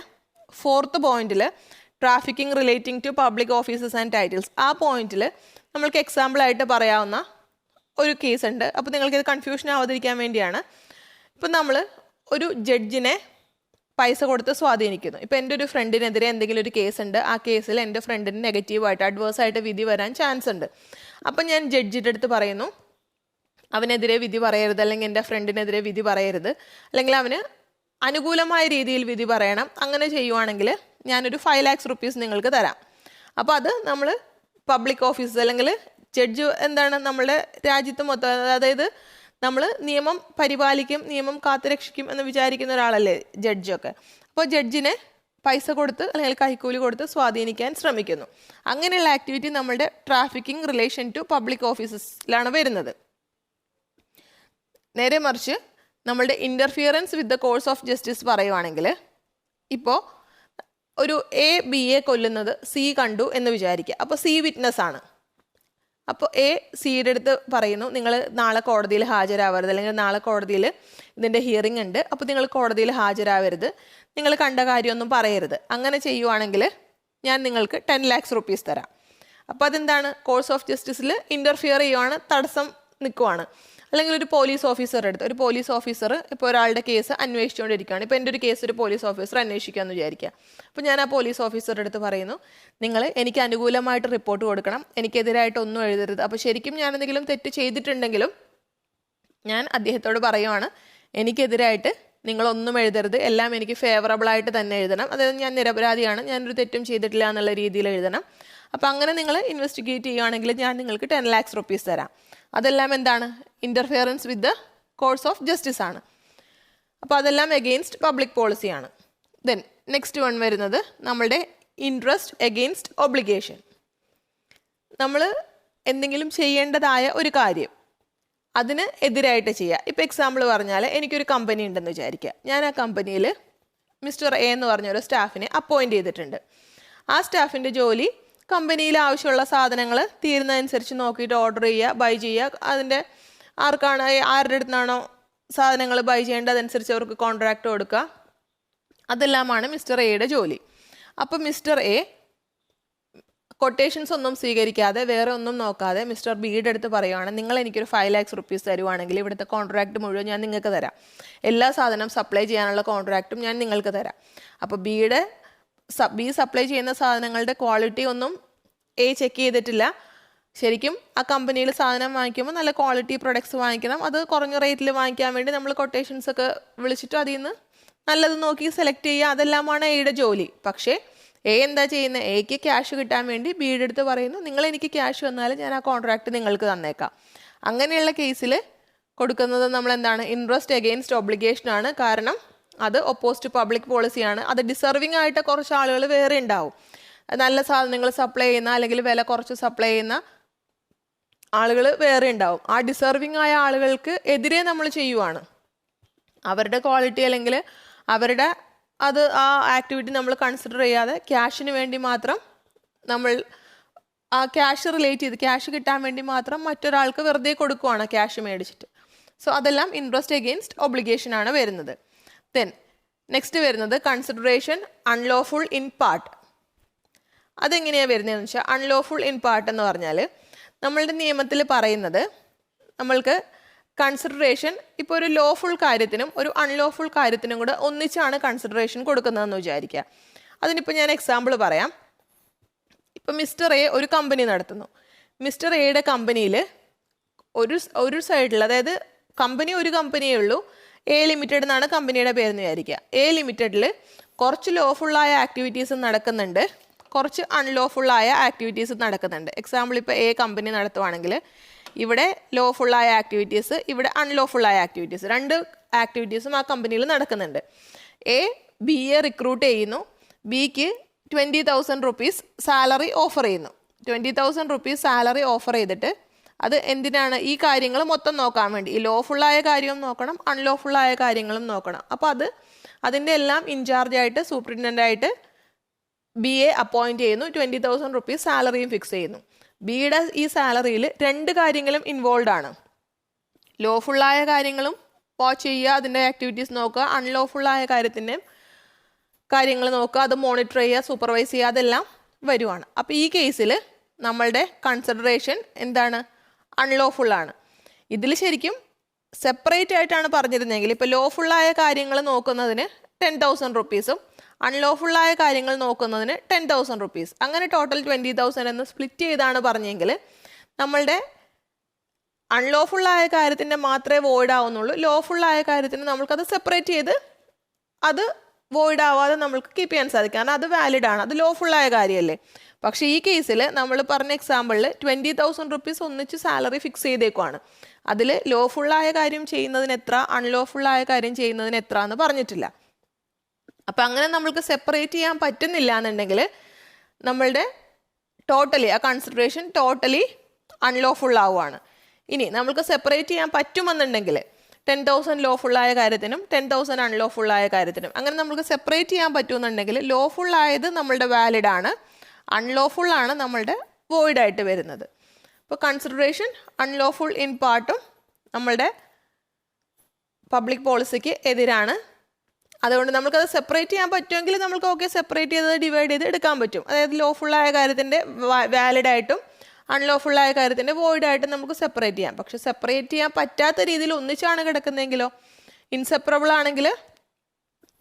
4th പോയിന്റിൽ trafficking relating to public offices and titles, ആ പോയിന്റിൽ നമ്മൾക്ക് എക്സാമ്പിളായിട്ട് പറയാവുന്ന ഒരു കേസ് ഉണ്ട്. അപ്പോൾ നിങ്ങൾക്കിത് കൺഫ്യൂഷൻ ആവാതിരിക്കാൻ വേണ്ടിയാണ്. ഇപ്പം നമ്മൾ ഒരു ജഡ്ജിനെ പൈസ കൊടുത്ത് സ്വാധീനിക്കുന്നു. ഇപ്പോൾ എൻ്റെ ഒരു ഫ്രണ്ടിനെതിരെ എന്തെങ്കിലും ഒരു കേസ് ഉണ്ട്, ആ കേസിൽ എൻ്റെ ഫ്രണ്ടിന് നെഗറ്റീവായിട്ട് അഡ്വേഴ്സായിട്ട് വിധി വരാൻ ചാൻസ് ഉണ്ട്. അപ്പം ഞാൻ ജഡ്ജിൻ്റെ അടുത്ത് പറയുന്നു അവനെതിരെ വിധി പറയരുത്, അല്ലെങ്കിൽ എൻ്റെ ഫ്രണ്ടിനെതിരെ വിധി പറയരുത്, അല്ലെങ്കിൽ അവന് അനുകൂലമായ രീതിയിൽ വിധി പറയണം. അങ്ങനെ ചെയ്യുവാണെങ്കിൽ ഞാനൊരു 5 lakhs rupees നിങ്ങൾക്ക് തരാം. അപ്പോൾ അത് നമ്മൾ പബ്ലിക് ഓഫീസ് അല്ലെങ്കിൽ ജഡ്ജ് എന്താണ് നമ്മളുടെ രാജ്യത്ത് മൊത്തം, അതായത് നമ്മൾ നിയമം പരിപാലിക്കും, നിയമം കാത്തുരക്ഷിക്കും എന്ന് വിചാരിക്കുന്ന ഒരാളല്ലേ ജഡ്ജൊക്കെ. അപ്പോൾ ജഡ്ജിനെ പൈസ കൊടുത്ത് അല്ലെങ്കിൽ കൈക്കൂലി കൊടുത്ത് സ്വാധീനിക്കാൻ ശ്രമിക്കുന്നു. അങ്ങനെയുള്ള ആക്ടിവിറ്റി നമ്മളുടെ ട്രാഫിക്കിംഗ് റിലേഷൻ ടു പബ്ലിക് ഓഫീസസിലാണ് വരുന്നത്. നേരെ മറിച്ച് നമ്മളുടെ interference with the course of justice പറയുവാണെങ്കിൽ, ഇപ്പോൾ ഒരു എ ബിയെ കൊല്ലുന്നത് സി കണ്ടു എന്ന് വിചാരിക്കുക. അപ്പോൾ സി വിറ്റ്നസ് ആണ്. അപ്പോൾ എ സിയുടെ അടുത്ത് പറയുന്നു നിങ്ങൾ നാളെ കോടതിയിൽ ഹാജരാവരുത്, അല്ലെങ്കിൽ നാളെ കോടതിയിൽ ഇതിൻ്റെ ഹിയറിംഗ് ഉണ്ട്, അപ്പോൾ നിങ്ങൾ കോടതിയിൽ ഹാജരാവരുത്, നിങ്ങൾ കണ്ട കാര്യമൊന്നും പറയരുത്. അങ്ങനെ ചെയ്യുവാണെങ്കിൽ ഞാൻ നിങ്ങൾക്ക് 10 lakhs rupees തരാം. അപ്പോൾ അതെന്താണ്? കോഴ്സ് ഓഫ് ജസ്റ്റിസിൽ ഇൻ്റർഫിയർ ചെയ്യുവാണ്, തടസ്സം നിൽക്കുവാണ്. അല്ലെങ്കിൽ ഒരു പോലീസ് ഓഫീസറുടെ അടുത്ത്, ഒരു പോലീസ് ഓഫീസർ ഇപ്പോൾ ഒരാളുടെ കേസ് അന്വേഷിച്ചുകൊണ്ടിരിക്കുകയാണ്. ഇപ്പോൾ എൻ്റെ ഒരു കേസ് ഒരു പോലീസ് ഓഫീസർ അന്വേഷിക്കാമെന്ന് വിചാരിക്കുക. അപ്പോൾ ഞാൻ ആ പോലീസ് ഓഫീസറുടെ അടുത്ത് പറയുന്നു നിങ്ങൾ എനിക്ക് അനുകൂലമായിട്ട് റിപ്പോർട്ട് കൊടുക്കണം, എനിക്കെതിരായിട്ട് ഒന്നും എഴുതരുത്. അപ്പോൾ ശരിക്കും ഞാൻ എന്തെങ്കിലും തെറ്റ് ചെയ്തിട്ടുണ്ടെങ്കിലും ഞാൻ അദ്ദേഹത്തോട് പറയുവാണ് എനിക്കെതിരായിട്ട് നിങ്ങളൊന്നും എഴുതരുത്, എല്ലാം എനിക്ക് ഫേവറബിളായിട്ട് തന്നെ എഴുതണം, അതായത് ഞാൻ നിരപരാധിയാണ്, ഞാനൊരു തെറ്റും ചെയ്തിട്ടില്ല എന്നുള്ള രീതിയിൽ എഴുതണം. അപ്പോൾ അങ്ങനെ നിങ്ങൾ ഇൻവെസ്റ്റിഗേറ്റ് ചെയ്യുകയാണെങ്കിൽ ഞാൻ നിങ്ങൾക്ക് 10 lakhs rupees തരാം. അതെല്ലാം എന്താണ്? Interference with the course of justice ആണ്. അപ്പോൾ അതെല്ലാം എഗെയിൻസ്റ്റ് പബ്ലിക് പോളിസിയാണ്. ദെൻ നെക്സ്റ്റ് വൺ വരുന്നത് നമ്മളുടെ ഇൻട്രസ്റ്റ് എഗെയിൻസ്റ്റ് ഒബ്ലിഗേഷൻ. നമ്മൾ എന്തെങ്കിലും ചെയ്യേണ്ടതായ ഒരു കാര്യം, അതിന് എതിരായിട്ട് ചെയ്യുക. ഇപ്പോൾ എക്സാമ്പിൾ പറഞ്ഞാൽ എനിക്കൊരു കമ്പനി ഉണ്ടെന്ന് വിചാരിക്കുക. ഞാൻ ആ കമ്പനിയിൽ മിസ്റ്റർ എ എന്ന് പറഞ്ഞൊരു സ്റ്റാഫിനെ അപ്പോയിൻ്റ് ചെയ്തിട്ടുണ്ട്. ആ സ്റ്റാഫിൻ്റെ ജോലി കമ്പനിയിൽ ആവശ്യമുള്ള സാധനങ്ങൾ തീരുന്നതനുസരിച്ച് നോക്കിയിട്ട് ഓർഡർ ചെയ്യുക, ബൈ ചെയ്യുക. അതിൻ്റെ ആരുടെ അടുത്തുനിന്നാണോ സാധനങ്ങൾ ബൈ ചെയ്യേണ്ടത് അതനുസരിച്ച് അവർക്ക് കോൺട്രാക്റ്റ് കൊടുക്കുക. അതെല്ലാമാണ് മിസ്റ്റർ എയുടെ ജോലി. അപ്പോൾ മിസ്റ്റർ എ കൊട്ടേഷൻസ് ഒന്നും സ്വീകരിക്കാതെ വേറെ ഒന്നും നോക്കാതെ മിസ്റ്റർ ബിയുടെ അടുത്ത് പറയുവാണ്, നിങ്ങൾ എനിക്കൊരു 5 lakhs rupees തരുവാണെങ്കിൽ ഇവിടുത്തെ കോൺട്രാക്റ്റ് മുഴുവൻ ഞാൻ നിങ്ങൾക്ക് തരാം, എല്ലാ സാധനം സപ്ലൈ ചെയ്യാനുള്ള കോൺട്രാക്റ്റും ഞാൻ നിങ്ങൾക്ക് തരാം. അപ്പോൾ ബി സപ്ലൈ ചെയ്യുന്ന സാധനങ്ങളുടെ ക്വാളിറ്റി ഒന്നും എ ചെക്ക് ചെയ്തിട്ടില്ല. ശരിക്കും ആ കമ്പനിയിൽ സാധനം വാങ്ങിക്കുമ്പോൾ നല്ല ക്വാളിറ്റി പ്രൊഡക്ട്സ് വാങ്ങിക്കണം. അത് കുറഞ്ഞ റേറ്റിൽ വാങ്ങിക്കാൻ വേണ്ടി നമ്മൾ കൊട്ടേഷൻസ് ഒക്കെ വിളിച്ചിട്ട് അതിൽ നിന്ന് നല്ലത് നോക്കി സെലക്ട് ചെയ്യുക. അതെല്ലാമാണ് എയുടെ ജോലി. പക്ഷേ എ എന്താ ചെയ്യുന്നത്? എക്ക് ക്യാഷ് കിട്ടാൻ വേണ്ടി ബിയുടെ അടുത്ത് പറയുന്നു, നിങ്ങൾ എനിക്ക് ക്യാഷ് വന്നാലും ഞാൻ ആ കോൺട്രാക്റ്റ് നിങ്ങൾക്ക് തന്നേക്കാം. അങ്ങനെയുള്ള കേസിൽ കൊടുക്കുന്നത് നമ്മൾ എന്താണ്? ഇൻട്രസ്റ്റ് എഗെയിൻസ്റ്റ് ഒബ്ലിഗേഷൻ ആണ്. കാരണം അത് ഒപ്പോസിറ്റ് പബ്ലിക് പോളിസിയാണ്. അത് ഡിസർവിങ് ആയിട്ട് കുറച്ച് ആളുകൾ വേറെ ഉണ്ടാവും. നല്ല സാധനങ്ങൾ സപ്ലൈ ചെയ്യുന്ന അല്ലെങ്കിൽ വില കുറച്ച് സപ്ലൈ ചെയ്യുന്ന ആളുകൾ വേറെ ഉണ്ടാവും. ആ ഡിസർവിങ് ആയ ആളുകൾക്ക് എതിരെ നമ്മൾ ചെയ്യുവാണ്. അവരുടെ ക്വാളിറ്റി അല്ലെങ്കിൽ അവരുടെ ആ ആക്ടിവിറ്റി നമ്മൾ കൺസിഡർ ചെയ്യാതെ ക്യാഷിന് വേണ്ടി മാത്രം നമ്മൾ ആ ക്യാഷ് റിലേറ്റ് ചെയ്ത് ക്യാഷ് കിട്ടാൻ വേണ്ടി മാത്രം മറ്റൊരാൾക്ക് വെറുതെ കൊടുക്കുവാണ് ക്യാഷ് മേടിച്ചിട്ട്. സോ അതെല്ലാം ഇൻട്രസ്റ്റ് എഗെയിൻസ്റ്റ് ഒബ്ലിഗേഷൻ ആണ് വരുന്നത്. ദെൻ നെക്സ്റ്റ് വരുന്നത് കൺസിഡറേഷൻ അൺലോഫുൾ ഇൻ പാർട്ട്. അതെങ്ങനെയാണ് വരുന്നതെന്ന് വെച്ചാൽ അൺലോഫുൾ ഇൻ പാർട്ട് എന്ന് പറഞ്ഞാൽ നമ്മളുടെ നിയമത്തിൽ പറയുന്നത് നമ്മൾക്ക് കൺസിഡറേഷൻ ഇപ്പോൾ ഒരു ലോഫുൾ കാര്യത്തിനും ഒരു അൺലോഫുൾ കാര്യത്തിനും കൂടെ ഒന്നിച്ചാണ് കൺസിഡറേഷൻ കൊടുക്കുന്നതെന്ന് വിചാരിക്കുക. അതിനിപ്പോൾ ഞാൻ എക്സാമ്പിൾ പറയാം. ഇപ്പം മിസ്റ്റർ എ ഒരു കമ്പനി നടത്തുന്നു. മിസ്റ്റർ എയുടെ കമ്പനിയിൽ ഒരു സൈഡിൽ, അതായത് കമ്പനി ഒരു കമ്പനിയേ ഉള്ളൂ, എ ലിമിറ്റഡ് എന്നാണ് കമ്പനിയുടെ പേരെന്ന് വിചാരിക്കുക. എ ലിമിറ്റഡിൽ കുറച്ച് ലോഫുള്ളായ ആക്ടിവിറ്റീസ് നടക്കുന്നുണ്ട്, കുറച്ച് അൺലോഫുള്ളായ ആക്ടിവിറ്റീസ് നടക്കുന്നുണ്ട്. എക്സാമ്പിൾ ഇപ്പോൾ എ കമ്പനി നടത്തുവാണെങ്കിൽ ഇവിടെ ലോഫുള്ളായ ആക്ടിവിറ്റീസ്, ഇവിടെ അൺലോഫുള്ളായ ആക്ടിവിറ്റീസ്, 2 ആക്ടിവിറ്റീസും ആ കമ്പനിയിൽ നടക്കുന്നുണ്ട്. എ ബിയെ റിക്രൂട്ട് ചെയ്യുന്നു. ബിക്ക് 20,000 rupees സാലറി ഓഫർ ചെയ്യുന്നു. 20,000 rupees സാലറി ഓഫർ ചെയ്തിട്ട് അത് എന്തിനാണ്? ഈ കാര്യങ്ങൾ മൊത്തം നോക്കാൻ വേണ്ടി. ഈ ലോഫുള്ളായ കാര്യവും നോക്കണം, അൺലോഫുള്ളായ കാര്യങ്ങളും നോക്കണം. അപ്പോൾ അതിൻ്റെ എല്ലാം ഇൻചാർജായിട്ട് സൂപ്രണ്ടൻ്റായിട്ട് ബിയെ അപ്പോയിൻറ്റ് ചെയ്യുന്നു. 20,000 rupees സാലറിയും ഫിക്സ് ചെയ്യുന്നു. ബിയുടെ ഈ സാലറിയിൽ 2 കാര്യങ്ങളും ഇൻവോൾവ് ആണ്. ലോഫുള്ളായ കാര്യങ്ങളും വാച്ച് ചെയ്യുക, അതിൻ്റെ ആക്ടിവിറ്റീസ് നോക്കുക, അൺലോഫുള്ളായ കാര്യങ്ങൾ നോക്കുക, അത് മോണിറ്റർ ചെയ്യുക, സൂപ്പർവൈസ് ചെയ്യുക, അതെല്ലാം വരുവാണ്. അപ്പോൾ ഈ കേസിൽ നമ്മളുടെ കൺസിഡറേഷൻ എന്താണ്? അൺലോഫുള്ളാണ്. ഇതിൽ ശരിക്കും സെപ്പറേറ്റ് ആയിട്ടാണ് പറഞ്ഞിരുന്നെങ്കിൽ ഇപ്പോൾ ലോഫുള്ളായ കാര്യങ്ങൾ നോക്കുന്നതിന് 10,000 rupees അൺലോഫുള്ളായ കാര്യങ്ങൾ നോക്കുന്നതിന് 10,000 rupees, അങ്ങനെ ടോട്ടൽ 20,000 എന്ന് സ്പ്ലിറ്റ് ചെയ്താണ് പറഞ്ഞെങ്കിൽ നമ്മളുടെ അൺലോഫുള്ളായ കാര്യത്തിൻ്റെ മാത്രമേ വോയിഡ് ആവുന്നുള്ളൂ. ലോഫുള്ളായ കാര്യത്തിന് നമ്മൾക്കത് സെപ്പറേറ്റ് ചെയ്ത് അത് വോയിഡ് ആവാതെ നമ്മൾക്ക് കീപ്പ് ചെയ്യാൻ സാധിക്കും. കാരണം അത് വാലിഡ് ആണ്, അത് ലോഫുള്ളായ കാര്യമല്ലേ. പക്ഷേ ഈ കേസിൽ നമ്മൾ പറഞ്ഞ എക്സാമ്പിളിൽ 20,000 rupees ഒന്നിച്ച് സാലറി ഫിക്സ് ചെയ്തേക്കുവാണ്. അതിൽ ലോഫുള്ളായ കാര്യം ചെയ്യുന്നതിന് എത്ര, അൺലോഫുള്ളായ കാര്യം ചെയ്യുന്നതിന് എത്ര എന്ന് പറഞ്ഞിട്ടില്ല. അപ്പം അങ്ങനെ നമ്മൾക്ക് സെപ്പറേറ്റ് ചെയ്യാൻ പറ്റുന്നില്ല എന്നുണ്ടെങ്കിൽ നമ്മളുടെ ടോട്ടലി ആ കൺസിഡറേഷൻ ടോട്ടലി അൺലോഫുൾ ആവുകയാണ്. ഇനി നമ്മൾക്ക് സെപ്പറേറ്റ് ചെയ്യാൻ പറ്റുമെന്നുണ്ടെങ്കിൽ 10,000 ലോഫുള്ളായ കാര്യത്തിനും 10,000 അൺലോഫുള്ളായ കാര്യത്തിനും അങ്ങനെ നമുക്ക് സെപ്പറേറ്റ് ചെയ്യാൻ പറ്റുമെന്നുണ്ടെങ്കിൽ ലോഫുള്ളായത് നമ്മളുടെ വാലിഡ് ആണ്, അൺലോഫുൾ ആണ് നമ്മളുടെ വോയിഡ് ആയിട്ട് വരുന്നത്. അപ്പോൾ കൺസിഡറേഷൻ അൺലോഫുൾ ഇൻ പാർട്ടും നമ്മളുടെ പബ്ലിക് പോളിസിക്ക് എതിരാണ്. അതുകൊണ്ട് നമുക്കത് സെപ്പറേറ്റ് ചെയ്യാൻ പറ്റുമെങ്കിൽ നമുക്ക് ഓക്കെ സെപ്പറേറ്റ് ചെയ്ത് ഡിവൈഡ് ചെയ്ത് എടുക്കാൻ പറ്റും. അതായത് ലോഫുള്ളായ കാര്യത്തിൻ്റെ വാലിഡായിട്ടും അൺലോഫുള്ളായ കാര്യത്തിൻ്റെ വോയിഡായിട്ടും നമുക്ക് സെപ്പറേറ്റ് ചെയ്യാം. പക്ഷെ സെപ്പറേറ്റ് ചെയ്യാൻ പറ്റാത്ത രീതിയിൽ ഒന്നിച്ചാണ് കിടക്കുന്നതെങ്കിലോ, ഇൻസെപ്പറബിൾ ആണെങ്കിൽ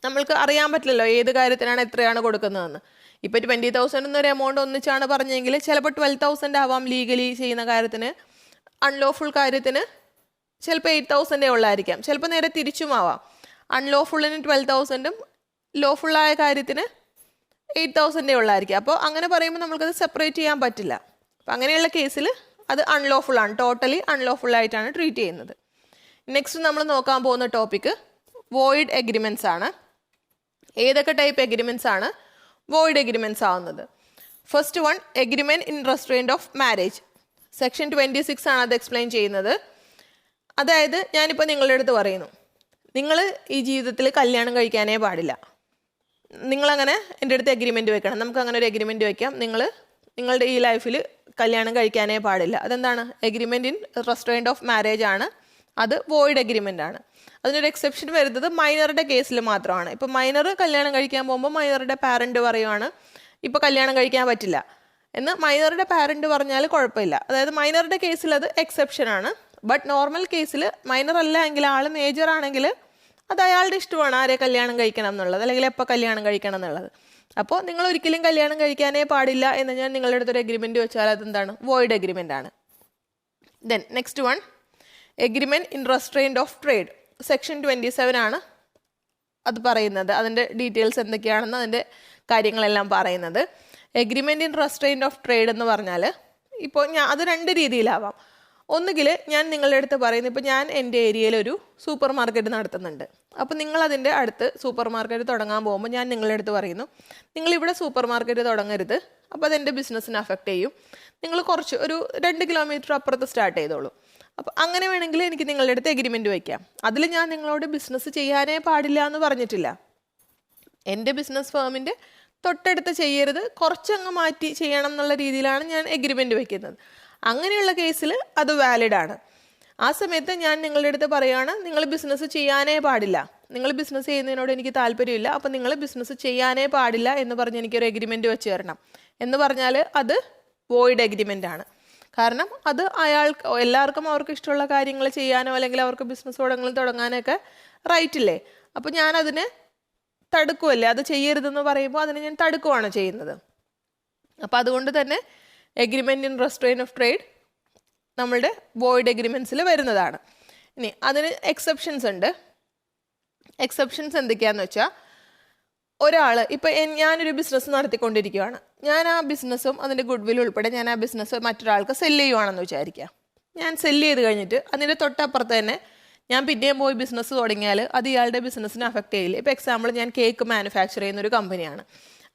നമ്മൾക്ക് അറിയാൻ പറ്റില്ലല്ലോ ഏത് കാര്യത്തിനാണ് എത്രയാണ് കൊടുക്കുന്നതെന്ന്. ഇപ്പോൾ 20,000 എന്നൊരു എമൗണ്ട് ഒന്നിച്ചാണ് പറഞ്ഞെങ്കിൽ ചിലപ്പോൾ 12,000 ആവാം ലീഗലി ചെയ്യുന്ന കാര്യത്തിന്, അൺലോഫുൾ കാര്യത്തിന് ചിലപ്പോൾ 8,000 ഉള്ളായിരിക്കാം, ചിലപ്പോൾ നേരെ തിരിച്ചുമാവാം. അൺലോഫുള്ളിന് 12,000 ലോഫുള്ളായ കാര്യത്തിന് 8,000 ഉള്ളായിരിക്കും. അപ്പോൾ അങ്ങനെ പറയുമ്പോൾ നമുക്കത് സെപ്പറേറ്റ് ചെയ്യാൻ പറ്റില്ല. അപ്പം അങ്ങനെയുള്ള കേസിൽ അത് അൺലോഫുൾ ആണ്, ടോട്ടലി അൺലോഫുൾ ആയിട്ടാണ് ട്രീറ്റ് ചെയ്യുന്നത്. നെക്സ്റ്റ് നമ്മൾ നോക്കാൻ പോകുന്ന ടോപ്പിക്ക് വോയിഡ് എഗ്രിമെൻറ്റ്സ് ആണ്. ഏതൊക്കെ ടൈപ്പ് എഗ്രിമെൻറ്റ്സ് ആണ് വോയിഡ് എഗ്രിമെൻറ്റ്സ് ആവുന്നത്? First one, agreement in restraint of marriage. Section 26 ആണ് അത് എക്സ്പ്ലെയിൻ ചെയ്യുന്നത്. അതായത് ഞാനിപ്പോൾ നിങ്ങളുടെ അടുത്ത് പറയുന്നു, നിങ്ങൾ ഈ ജീവിതത്തിൽ കല്യാണം കഴിക്കാനേ പാടില്ല. നിങ്ങളങ്ങനെ എൻ്റെ അടുത്ത് എഗ്രിമെൻറ്റ് വെക്കണം. നമുക്ക് അങ്ങനെ ഒരു എഗ്രിമെൻറ്റ് വെക്കാം. നിങ്ങളുടെ ഈ ലൈഫിൽ കല്യാണം കഴിക്കാനേ പാടില്ല. അതെന്താണ്? Agreement in restraint of marriage ആണ്. അത് വോയിഡ് എഗ്രിമെൻ്റ് ആണ്. അതിനൊരു എക്സെപ്ഷൻ വരുന്നത് മൈനറുടെ കേസിൽ മാത്രമാണ്. ഇപ്പോൾ മൈനർ കല്യാണം കഴിക്കാൻ പോകുമ്പോൾ മൈനറുടെ പാരൻറ്റ് പറയുവാണ് ഇപ്പോൾ കല്യാണം കഴിക്കാൻ പറ്റില്ല എന്ന്. മൈനറുടെ പാരൻറ്റ് പറഞ്ഞാൽ കുഴപ്പമില്ല. അതായത് മൈനറുടെ കേസിൽ അത് എക്സെപ്ഷനാണ്. ബട്ട് നോർമൽ കേസിൽ മൈനർ അല്ല എങ്കിൽ ആൾ മേജർ ആണെങ്കിൽ അത് അയാളുടെ ഇഷ്ടമാണ് ആരെ കല്യാണം കഴിക്കണം എന്നുള്ളത്, അല്ലെങ്കിൽ എപ്പോൾ കല്യാണം കഴിക്കണം എന്നുള്ളത്. അപ്പോൾ നിങ്ങൾ ഒരിക്കലും കല്യാണം കഴിക്കാനേ പാടില്ല എന്ന് ഞാൻ നിങ്ങളുടെ അടുത്തൊരു എഗ്രിമെൻറ്റ് വെച്ചാൽ അതെന്താണ്? വോയിഡ് എഗ്രിമെൻ്റ് ആണ്. Then next one, agreement in restraint of trade. Section 27 ആണ് അത് പറയുന്നത്. അതിൻ്റെ ഡീറ്റെയിൽസ് എന്തൊക്കെയാണെന്ന് അതിൻ്റെ കാര്യങ്ങളെല്ലാം പറയുന്നത്. Agreement in restraint of trade എന്ന് പറഞ്ഞാൽ ഇപ്പോൾ അത് രണ്ട് രീതിയിലാവാം. ഒന്നുകിൽ ഞാൻ നിങ്ങളുടെ അടുത്ത് പറയുന്നു, ഇപ്പോൾ ഞാൻ എൻ്റെ ഏരിയയിൽ ഒരു സൂപ്പർ മാർക്കറ്റ് നടത്തുന്നുണ്ട്. അപ്പോൾ നിങ്ങളതിൻ്റെ അടുത്ത് സൂപ്പർ മാർക്കറ്റ് തുടങ്ങാൻ പോകുമ്പോൾ ഞാൻ നിങ്ങളുടെ അടുത്ത് പറയുന്നു, നിങ്ങളിവിടെ സൂപ്പർ മാർക്കറ്റ് തുടങ്ങരുത്, അപ്പോൾ അതെൻ്റെ ബിസിനസ്സിനെ അഫക്റ്റ് ചെയ്യും. നിങ്ങൾ കുറച്ച് ഒരു 2 കിലോമീറ്റർ അപ്പുറത്ത് സ്റ്റാർട്ട് ചെയ്തോളൂ. അപ്പോൾ അങ്ങനെ വേണമെങ്കിൽ എനിക്ക് നിങ്ങളുടെ അടുത്ത് എഗ്രിമെൻറ്റ് വയ്ക്കാം. അതിൽ ഞാൻ നിങ്ങളോട് ബിസിനസ് ചെയ്യാനേ പാടില്ല എന്ന് പറഞ്ഞിട്ടില്ല. എൻ്റെ ബിസിനസ് ഫേമിൻ്റെ തൊട്ടടുത്ത് ചെയ്യരുത്, കുറച്ചങ്ങ് മാറ്റി ചെയ്യണം എന്നുള്ള രീതിയിലാണ് ഞാൻ എഗ്രിമെൻറ്റ് വയ്ക്കുന്നത്. അങ്ങനെയുള്ള കേസിൽ അത് വാലിഡ് ആണ്. ആ സമയത്ത് ഞാൻ നിങ്ങളുടെ അടുത്ത് പറയുകയാണ്, നിങ്ങൾ ബിസിനസ് ചെയ്യാനേ പാടില്ല, നിങ്ങൾ ബിസിനസ് ചെയ്യുന്നതിനോട് എനിക്ക് താല്പര്യമില്ല, അപ്പോൾ നിങ്ങൾ ബിസിനസ് ചെയ്യാനേ പാടില്ല എന്ന് പറഞ്ഞ് എനിക്കൊരു എഗ്രിമെൻറ്റ് വെച്ച് തരണം എന്ന് പറഞ്ഞാൽ അത് വോയിഡ് എഗ്രിമെൻ്റ് ആണ്. കാരണം അത് എല്ലാവർക്കും അവർക്ക് ഇഷ്ടമുള്ള കാര്യങ്ങൾ ചെയ്യാനോ അല്ലെങ്കിൽ അവർക്ക് ബിസിനസ് തുടങ്ങാനോ ഒക്കെ റൈറ്റ് ഇല്ലേ. അപ്പോൾ ഞാനതിനെ തടുക്കുമല്ലേ, അത് ചെയ്യരുതെന്ന് പറയുമ്പോൾ അതിനെ ഞാൻ തടുക്കുവാണ് ചെയ്യുന്നത്. അപ്പോൾ അതുകൊണ്ട് തന്നെ agreement in restraint of trade നമ്മളുടെ വോയിഡ് എഗ്രിമെൻറ്റ്സിൽ വരുന്നതാണ്. ഇനി അതിന് എക്സെപ്ഷൻസ് ഉണ്ട്. എക്സെപ്ഷൻസ് എന്തൊക്കെയാണെന്ന് വെച്ചാൽ, ഒരാൾ ഇപ്പോൾ ഞാനൊരു ബിസിനസ് നടത്തിക്കൊണ്ടിരിക്കുകയാണ്. ഞാൻ ആ ബിസിനസ്സും അതിൻ്റെ ഗുഡ് വിൽ ഉൾപ്പെടെ ഞാൻ ആ ബിസിനസ് മറ്റൊരാൾക്ക് സെല്ല് ചെയ്യുവാണെന്ന് വിചാരിക്കുക. ഞാൻ സെല്ല് ചെയ്ത് കഴിഞ്ഞിട്ട് അതിൻ്റെ തൊട്ടപ്പുറത്ത് തന്നെ ഞാൻ പിന്നെയും പോയി ബിസിനസ് തുടങ്ങിയാൽ അത് ഇയാളുടെ ബിസിനസ്സിനെ അഫക്റ്റ് ചെയ്യില്ല. ഇപ്പോൾ എക്സാമ്പിൾ, ഞാൻ കേക്ക് മാനുഫാക്ചർ ചെയ്യുന്നൊരു കമ്പനിയാണ്.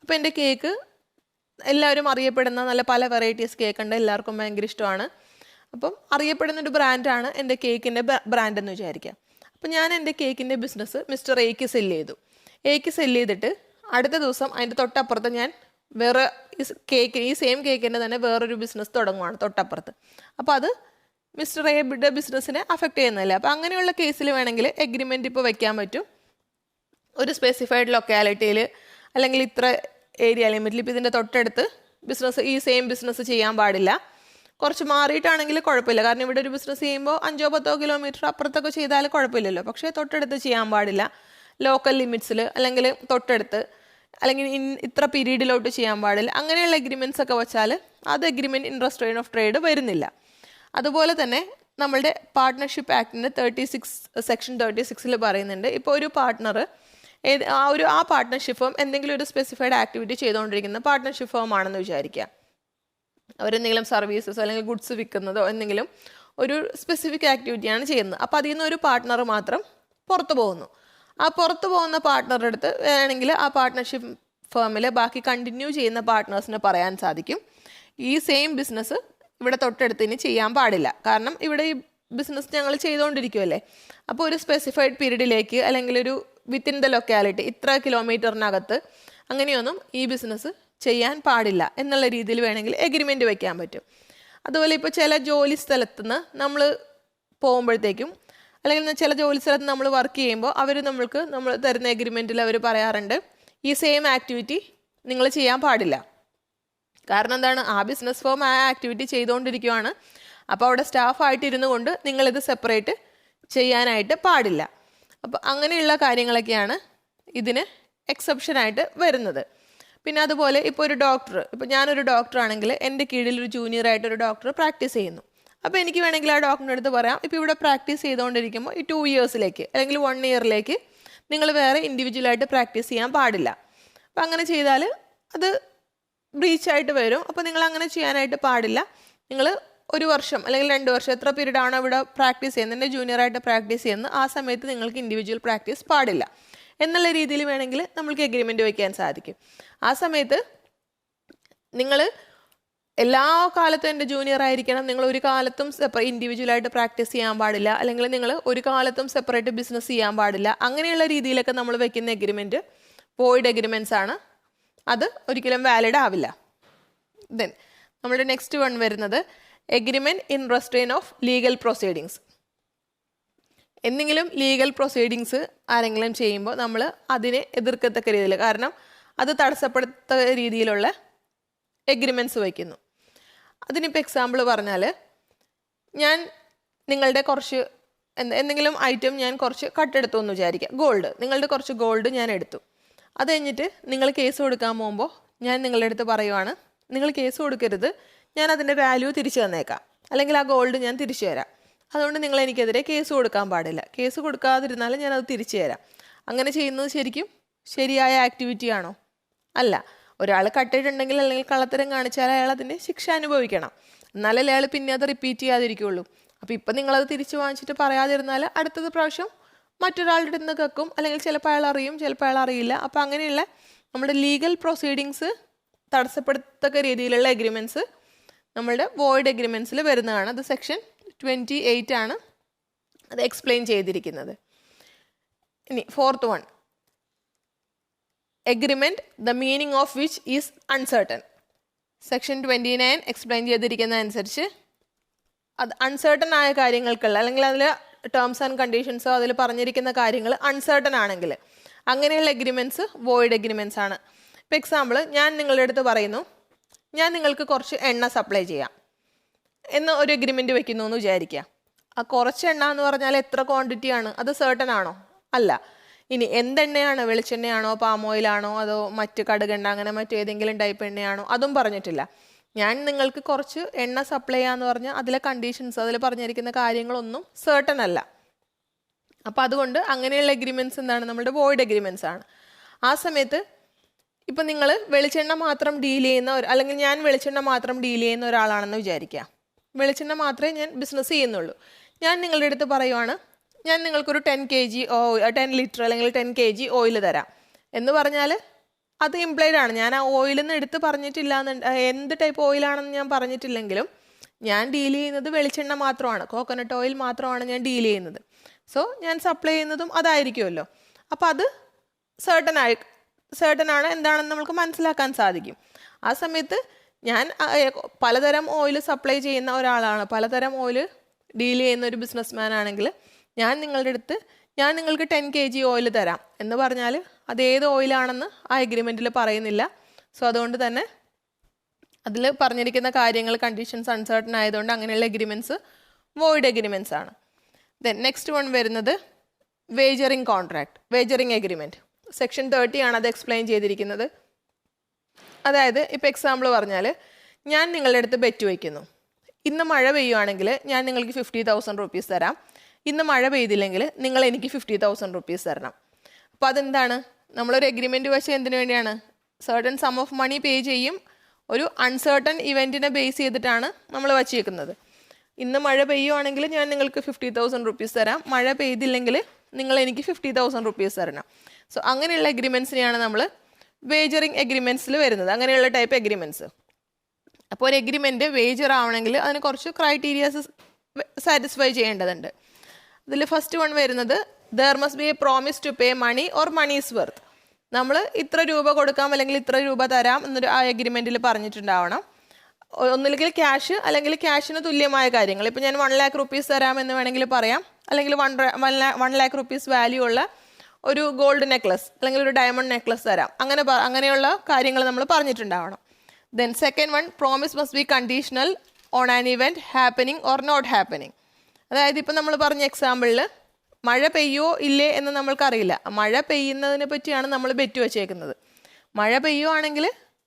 അപ്പോൾ എൻ്റെ കേക്ക് എല്ലാവരും അറിയപ്പെടുന്ന നല്ല പല വെറൈറ്റീസ് കേക്ക് ഉണ്ട്, എല്ലാവർക്കും ഭയങ്കര ഇഷ്ടമാണ്. അപ്പം അറിയപ്പെടുന്നൊരു ബ്രാൻഡാണ് എൻ്റെ കേക്കിൻ്റെ ബ്രാൻഡ് എന്ന് വിചാരിക്കാം. അപ്പം ഞാൻ എൻ്റെ കേക്കിൻ്റെ ബിസിനസ് മിസ്റ്റർ എക്ക് സെല്ല് ചെയ്തു. എക്ക് സെല്ല് ചെയ്തിട്ട് അടുത്ത ദിവസം അതിൻ്റെ തൊട്ടപ്പുറത്ത് ഞാൻ വേറെ ഈ സെയിം കേക്കിൻ്റെ തന്നെ വേറൊരു ബിസിനസ് തുടങ്ങുവാണ് തൊട്ടപ്പുറത്ത്. അപ്പോൾ അത് മിസ്റ്റർ എയുടെ ബിസിനസ്സിനെ അഫക്റ്റ് ചെയ്യുന്നില്ല. അപ്പോൾ അങ്ങനെയുള്ള കേസിൽ വേണമെങ്കിൽ എഗ്രിമെൻറ്റ് ഇപ്പോൾ വയ്ക്കാൻ പറ്റും. ഒരു സ്പെസിഫൈഡ് ലൊക്കാലിറ്റിയിൽ അല്ലെങ്കിൽ ഇത്ര ഏരിയ ലിമിറ്റിൽ, ഇപ്പോൾ ഇതിൻ്റെ തൊട്ടടുത്ത് ബിസിനസ് ഈ സെയിം ബിസിനസ് ചെയ്യാൻ പാടില്ല. കുറച്ച് മാറിയിട്ടാണെങ്കിൽ കുഴപ്പമില്ല, കാരണം ഇവിടെ ഒരു ബിസിനസ് ചെയ്യുമ്പോൾ 5-10 കിലോമീറ്റർ അപ്പുറത്തൊക്കെ ചെയ്താൽ കുഴപ്പമില്ലല്ലോ. പക്ഷേ തൊട്ടടുത്ത് ചെയ്യാൻ പാടില്ല, ലോക്കൽ ലിമിറ്റ്സിൽ അല്ലെങ്കിൽ തൊട്ടടുത്ത്, അല്ലെങ്കിൽ ഇത്ര പീരീഡിലോട്ട് ചെയ്യാൻ പാടില്ല. അങ്ങനെയുള്ള എഗ്രിമെൻറ്റ്സ് ഒക്കെ വെച്ചാൽ അത് agreement in restraint of trade വരുന്നില്ല. അതുപോലെ തന്നെ നമ്മളുടെ പാർട്ട്ണർഷിപ്പ് ആക്ടിൻ്റെ സെക്ഷൻ 36 പറയുന്നുണ്ട്, ഇപ്പോൾ ഒരു പാർട്ട്ണർ ആ പാർട്ട്ണർഷിപ്പ് ഫേം എന്തെങ്കിലും ഒരു സ്പെസിഫൈഡ് ആക്ടിവിറ്റി ചെയ്തുകൊണ്ടിരിക്കുന്ന പാർട്ട്ണർഷിപ്പ് ഫേം ആണെന്ന് വിചാരിക്കുക. അവരെന്തെങ്കിലും സർവീസസ് അല്ലെങ്കിൽ ഗുഡ്സ് വിൽക്കുന്നതോ എന്തെങ്കിലും ഒരു സ്പെസിഫിക് ആക്ടിവിറ്റിയാണ് ചെയ്യുന്നത്. അപ്പോൾ അതിൽ നിന്ന് ഒരു പാർട്ട്ണർ മാത്രം പുറത്തു പോകുന്നു. ആ പുറത്തു പോകുന്ന പാർട്ട്ണറുടെ അടുത്ത് വേണമെങ്കിൽ ആ പാർട്ട്ണർഷിപ്പ് ഫേമിൽ ബാക്കി കണ്ടിന്യൂ ചെയ്യുന്ന പാർട്ട്നേഴ്സിന് പറയാൻ സാധിക്കും, ഈ സെയിം ബിസിനസ് ഇവിടെ തൊട്ടടുത്ത് ഇനി ചെയ്യാൻ പാടില്ല, കാരണം ഇവിടെ ഈ ബിസിനസ് ഞങ്ങൾ ചെയ്തുകൊണ്ടിരിക്കുമല്ലേ. അപ്പോൾ ഒരു സ്പെസിഫൈഡ് പീരീഡിലേക്ക് അല്ലെങ്കിൽ ഒരു വിത്തിൻ ദ ലൊക്കാലിറ്റി ഇത്ര കിലോമീറ്ററിനകത്ത് അങ്ങനെയൊന്നും ഈ ബിസിനസ് ചെയ്യാൻ പാടില്ല എന്നുള്ള രീതിയിൽ വേണമെങ്കിൽ എഗ്രിമെൻറ്റ് വയ്ക്കാൻ പറ്റും. അതുപോലെ ഇപ്പോൾ ചില ജോലി സ്ഥലത്തുനിന്ന് നമ്മൾ പോകുമ്പോഴത്തേക്കും, അല്ലെങ്കിൽ ചില ജോലി സ്ഥലത്ത് നമ്മൾ വർക്ക് ചെയ്യുമ്പോൾ നമ്മൾ തരുന്ന എഗ്രിമെൻറ്റിൽ അവർ പറയാറുണ്ട്, ഈ സെയിം ആക്ടിവിറ്റി നിങ്ങൾ ചെയ്യാൻ പാടില്ല. കാരണം എന്താണ്, ആ ബിസിനസ് ഫേം ആ ആക്ടിവിറ്റി ചെയ്തുകൊണ്ടിരിക്കുകയാണ്. അപ്പോൾ അവിടെ സ്റ്റാഫായിട്ട് ഇരുന്നു കൊണ്ട് നിങ്ങളിത് സെപ്പറേറ്റ് ചെയ്യാനായിട്ട് പാടില്ല. അപ്പോൾ അങ്ങനെയുള്ള കാര്യങ്ങളൊക്കെയാണ് ഇതിന് എക്സെപ്ഷനായിട്ട് വരുന്നത്. പിന്നെ അതുപോലെ ഇപ്പോൾ ഒരു ഡോക്ടർ, ഇപ്പോൾ ഞാനൊരു ഡോക്ടറാണെങ്കിൽ എൻ്റെ കീഴിൽ ഒരു ജൂനിയറായിട്ടൊരു ഡോക്ടർ പ്രാക്ടീസ് ചെയ്യുന്നു. അപ്പോൾ എനിക്ക് വേണമെങ്കിൽ ആ ഡോക്ടറിൻ്റെ അടുത്ത് പറയാം, ഇപ്പോൾ ഇവിടെ പ്രാക്ടീസ് ചെയ്തുകൊണ്ടിരിക്കുമ്പോൾ ഈ 2 ഇയേഴ്സിലേക്ക് അല്ലെങ്കിൽ 1 ഇയറിലേക്ക് നിങ്ങൾ വേറെ ഇൻഡിവിജ്വലായിട്ട് പ്രാക്ടീസ് ചെയ്യാൻ പാടില്ല. അപ്പോൾ അങ്ങനെ ചെയ്താൽ അത് ബ്രീച്ചായിട്ട് വരും. അപ്പോൾ നിങ്ങൾ അങ്ങനെ ചെയ്യാനായിട്ട് പാടില്ല. നിങ്ങൾ 1 വർഷം അല്ലെങ്കിൽ 2 വർഷം എത്ര പീരീഡാണോ ഇവിടെ പ്രാക്ടീസ് ചെയ്യുന്നത്, എൻ്റെ ജൂനിയറായിട്ട് പ്രാക്ടീസ് ചെയ്യുന്നത്, ആ സമയത്ത് നിങ്ങൾക്ക് ഇൻഡിവിജ്വൽ പ്രാക്ടീസ് പാടില്ല എന്നുള്ള രീതിയിൽ വേണമെങ്കിൽ നമ്മൾക്ക് എഗ്രിമെൻറ്റ് വയ്ക്കാൻ സാധിക്കും. ആ സമയത്ത് നിങ്ങൾ എല്ലാ കാലത്തും എൻ്റെ ജൂനിയർ ആയിരിക്കണം, നിങ്ങൾ ഒരു കാലത്തും ഇൻഡിവിജ്വലായിട്ട് പ്രാക്ടീസ് ചെയ്യാൻ പാടില്ല, അല്ലെങ്കിൽ നിങ്ങൾ ഒരു കാലത്തും സെപ്പറേറ്റ് ബിസിനസ് ചെയ്യാൻ പാടില്ല, അങ്ങനെയുള്ള രീതിയിലൊക്കെ നമ്മൾ വെക്കുന്ന എഗ്രിമെൻറ്റ് വോയിഡ് എഗ്രിമെൻറ്റ്സ് ആണ്. അത് ഒരിക്കലും വാലിഡ് ആവില്ല. ദെൻ നമ്മുടെ നെക്സ്റ്റ് വൺ വരുന്നത് agreement in restrain of legal proceedings. എന്തെങ്കിലും ലീഗൽ പ്രൊസീഡിങ്സ് ആരെങ്കിലും ചെയ്യുമ്പോൾ നമ്മൾ അതിനെ എതിർക്കത്തക്ക രീതിയിൽ, കാരണം അത് തടസ്സപ്പെടുത്ത രീതിയിലുള്ള എഗ്രിമെൻറ്റ്സ് വയ്ക്കുന്നു. അതിനിപ്പോൾ എക്സാമ്പിൾ പറഞ്ഞാൽ, ഞാൻ നിങ്ങളുടെ കുറച്ച് എന്തെങ്കിലും ഐറ്റം ഞാൻ കുറച്ച് കട്ടെടുത്തു എന്ന് വിചാരിക്കാം, ഗോൾഡ്, നിങ്ങളുടെ കുറച്ച് ഗോൾഡ് ഞാൻ എടുത്തു. അത് കഴിഞ്ഞിട്ട് നിങ്ങൾ കേസ് കൊടുക്കാൻ പോകുമ്പോൾ ഞാൻ നിങ്ങളുടെ അടുത്ത് പറയുവാണ്, നിങ്ങൾ കേസ് കൊടുക്കരുത്, ഞാൻ അതിൻ്റെ വാല്യൂ തിരിച്ചു തന്നേക്കാം, അല്ലെങ്കിൽ ആ ഗോൾഡ് ഞാൻ തിരിച്ചു തരാം, അതുകൊണ്ട് നിങ്ങൾ എനിക്കെതിരെ കേസ് കൊടുക്കാൻ പാടില്ല, കേസ് കൊടുക്കാതിരുന്നാലും ഞാനത് തിരിച്ചു തരാം. അങ്ങനെ ചെയ്യുന്നത് ശരിക്കും ശരിയായ ആക്ടിവിറ്റി ആണോ? അല്ല. ഒരാൾ കട്ടിട്ടുണ്ടെങ്കിൽ അല്ലെങ്കിൽ കള്ളത്തരം കാണിച്ചാൽ അയാൾ അതിൻ്റെ ശിക്ഷ അനുഭവിക്കണം, എന്നാലല്ലേ അയാൾ പിന്നെ അത് റിപ്പീറ്റ് ചെയ്യാതിരിക്കുള്ളൂ. അപ്പോൾ ഇപ്പം നിങ്ങളത് തിരിച്ചു വാങ്ങിച്ചിട്ട് പറയാതിരുന്നാൽ അടുത്തത് പ്രാവശ്യം മറ്റൊരാളുടെ നിന്ന് കേൾക്കും, അല്ലെങ്കിൽ ചിലപ്പോൾ അയാൾ അറിയും, ചിലപ്പോൾ അയാൾ അറിയില്ല. അപ്പോൾ അങ്ങനെയുള്ള നമ്മുടെ ലീഗൽ പ്രൊസീഡിങ്സ് തടസ്സപ്പെടുത്തക്ക രീതിയിലുള്ള എഗ്രിമെൻറ്റ്സ് നമ്മളുടെ വോയിഡ് എഗ്രിമെൻറ്റ്സിൽ വരുന്നതാണ്. അത് സെക്ഷൻ 28 ആണ് അത് എക്സ്പ്ലെയിൻ ചെയ്തിരിക്കുന്നത്. ഇനി fourth one, agreement the meaning of which is uncertain. Section 29 explain ചെയ്തിരിക്കുന്ന അനുസരിച്ച് അത് അൺസർട്ടൺ ആയ കാര്യങ്ങൾക്കുള്ള, അല്ലെങ്കിൽ അതിൽ ടേംസ് ആൻഡ് കണ്ടീഷൻസോ അതിൽ പറഞ്ഞിരിക്കുന്ന കാര്യങ്ങൾ അൺസർട്ടൺ ആണെങ്കിൽ അങ്ങനെയുള്ള എഗ്രിമെൻറ്റ്സ് വോയിഡ് എഗ്രിമെൻറ്റ്സ് ആണ്. ഇപ്പോൾ എക്സാമ്പിൾ, ഞാൻ നിങ്ങളുടെ അടുത്ത് പറയുന്നു, ഞാൻ നിങ്ങൾക്ക് കുറച്ച് എണ്ണ സപ്ലൈ ചെയ്യാം എന്ന് ഒരു എഗ്രിമെൻറ്റ് വെക്കുന്നു എന്ന് വിചാരിക്കുക. ആ കുറച്ച് എണ്ണ എന്ന് പറഞ്ഞാൽ എത്ര ക്വാണ്ടിറ്റിയാണ്? അത് സർട്ടൺ ആണോ? അല്ല. ഇനി എന്തെണ്ണയാണ്? വെളിച്ചെണ്ണയാണോ, പാം ഓയിലാണോ, അതോ മറ്റ് കടുകെണ്ണ, അങ്ങനെ മറ്റേതെങ്കിലും ടൈപ്പ് എണ്ണയാണോ? അതും പറഞ്ഞിട്ടില്ല. ഞാൻ നിങ്ങൾക്ക് കുറച്ച് എണ്ണ സപ്ലൈ ചെയ്യാന്ന് പറഞ്ഞാൽ അതിലെ കണ്ടീഷൻസ്, അതിൽ പറഞ്ഞിരിക്കുന്ന കാര്യങ്ങളൊന്നും സർട്ടൺ അല്ല. അപ്പോൾ അതുകൊണ്ട് അങ്ങനെയുള്ള എഗ്രിമെൻറ്റ്സ് എന്താണ്? നമ്മുടെ വോയിഡ് എഗ്രിമെൻറ്റ്സ് ആണ്. ആ സമയത്ത് ഇപ്പം നിങ്ങൾ വെളിച്ചെണ്ണ മാത്രം ഡീൽ ചെയ്യുന്ന അല്ലെങ്കിൽ ഞാൻ വെളിച്ചെണ്ണ മാത്രം ഡീൽ ചെയ്യുന്ന ഒരാളാണെന്ന് വിചാരിക്കുക. വെളിച്ചെണ്ണ മാത്രമേ ഞാൻ ബിസിനസ് ചെയ്യുന്നുള്ളൂ. ഞാൻ നിങ്ങളുടെ അടുത്ത് പറയുവാണ്, ഞാൻ നിങ്ങൾക്കൊരു 10 ലിറ്റർ അല്ലെങ്കിൽ 10 kg ഓയിൽ തരാം എന്ന് പറഞ്ഞാൽ അത് ഇംപ്ലൈഡ് ആണ്. ഞാൻ ആ ഓയിൽ നിന്ന് എടുത്ത് പറഞ്ഞിട്ടില്ല, എന്ത് ടൈപ്പ് ഓയിലാണെന്ന് ഞാൻ പറഞ്ഞിട്ടില്ലെങ്കിലും ഞാൻ ഡീൽ ചെയ്യുന്നത് വെളിച്ചെണ്ണ മാത്രമാണ്, കോക്കനട്ട് ഓയിൽ മാത്രമാണ് ഞാൻ ഡീൽ ചെയ്യുന്നത്. സോ ഞാൻ സപ്ലൈ ചെയ്യുന്നതും അതായിരിക്കുമല്ലോ. അപ്പോൾ അത് സർട്ടൺ ആണ് എന്താണെന്ന് നമുക്ക് മനസ്സിലാക്കാൻ സാധിക്കും. ആ സമയത്ത് ഞാൻ പലതരം ഓയിൽ സപ്ലൈ ചെയ്യുന്ന ഒരാളാണ്, പലതരം ഓയിൽ ഡീൽ ചെയ്യുന്ന ഒരു ബിസിനസ്മാൻ ആണെങ്കിൽ ഞാൻ നിങ്ങളുടെ അടുത്ത് ഞാൻ നിങ്ങൾക്ക് 10 kg ഓയിൽ തരാം എന്ന് പറഞ്ഞാൽ അത് ഏത് ഓയിലാണെന്ന് ആ എഗ്രിമെൻറ്റിൽ പറയുന്നില്ല. സോ അതുകൊണ്ട് തന്നെ അതിൽ പറഞ്ഞിരിക്കുന്ന കാര്യങ്ങൾ, കണ്ടീഷൻസ് അൺസർട്ടൺ ആയതുകൊണ്ട് അങ്ങനെയുള്ള എഗ്രിമെൻറ്റ്സ് വോയിഡ് എഗ്രിമെൻറ്റ്സ് ആണ്. ദെൻ നെക്സ്റ്റ് വൺ വരുന്നത് വേജറിങ് കോൺട്രാക്ട്, വേജറിങ് എഗ്രിമെൻറ്റ്. സെക്ഷൻ 30 ആണ് അത് എക്സ്പ്ലെയിൻ ചെയ്തിരിക്കുന്നത്. അതായത് ഇപ്പോൾ എക്സാമ്പിൾ പറഞ്ഞാൽ, ഞാൻ നിങ്ങളുടെ അടുത്ത് ബെറ്റ് വയ്ക്കുന്നു, ഇന്ന് മഴ പെയ്യുവാണെങ്കിൽ ഞാൻ നിങ്ങൾക്ക് 50,000 rupees തരാം, ഇന്ന് മഴ പെയ്തില്ലെങ്കിൽ നിങ്ങൾ എനിക്ക് 50,000 rupees തരണം. അപ്പോൾ അതെന്താണ്? നമ്മളൊരു എഗ്രിമെൻറ്റ് വെച്ച് എന്തിനു വേണ്ടിയാണ്? സർട്ടൺ സം ഓഫ് മണി പേ ചെയ്യും, ഒരു അൺസർട്ടൺ ഇവൻറ്റിനെ ബേസ് ചെയ്തിട്ടാണ് നമ്മൾ വച്ചേക്കുന്നത്. ഇന്ന് മഴ പെയ്യുവാണെങ്കിൽ ഞാൻ നിങ്ങൾക്ക് 50,000 rupees തരാം, മഴ പെയ്തില്ലെങ്കിൽ നിങ്ങൾ എനിക്ക് 50,000 rupees തരണം. സോ അങ്ങനെയുള്ള എഗ്രിമെൻറ്റ്സിനെയാണ് നമ്മൾ വേജറിങ് എഗ്രിമെൻറ്റ്സിൽ വരുന്നത്, അങ്ങനെയുള്ള ടൈപ്പ് എഗ്രിമെൻറ്റ്സ്. അപ്പോൾ ഒരു എഗ്രിമെൻറ്റ് വേജർ ആവണമെങ്കിൽ അതിന് കുറച്ച് ക്രൈറ്റീരിയാസ് സാറ്റിസ്ഫൈ ചെയ്യേണ്ടതുണ്ട്. അതിൽ ഫസ്റ്റ് വൺ വരുന്നത്, there must be a promise to pay money or money's worth. നമ്മൾ ഇത്ര രൂപ കൊടുക്കാം അല്ലെങ്കിൽ ഇത്ര രൂപ തരാം എന്നൊരു ആ എഗ്രിമെൻറ്റിൽ പറഞ്ഞിട്ടുണ്ടാവണം. ഒന്നില്ലെങ്കിൽ ക്യാഷ് അല്ലെങ്കിൽ ക്യാഷിന് തുല്യമായ കാര്യങ്ങൾ. ഇപ്പോൾ ഞാൻ 1 lakh rupees തരാം എന്ന് വേണമെങ്കിൽ പറയാം, അല്ലെങ്കിൽ 1 lakh rupees വാല്യൂ ഉള്ള ഒരു ഗോൾഡ് നെക്ലസ് അല്ലെങ്കിൽ ഒരു ഡയമണ്ട് നെക്ലസ് തരാം, അങ്ങനെയുള്ള കാര്യങ്ങൾ നമ്മൾ പറഞ്ഞിട്ടുണ്ടാവണം. Then second one, promise must be conditional on an event happening or not happening. അതായത് ഇപ്പം നമ്മൾ പറഞ്ഞ എക്സാമ്പിളിൽ മഴ പെയ്യോ ഇല്ലേ എന്ന് നമ്മൾക്കറിയില്ല, മഴ പെയ്യുന്നതിനെ പറ്റിയാണ് നമ്മൾ ബെറ്റ് വെച്ചേക്കുന്നത്. മഴ പെയ്യുവാണെങ്കിൽ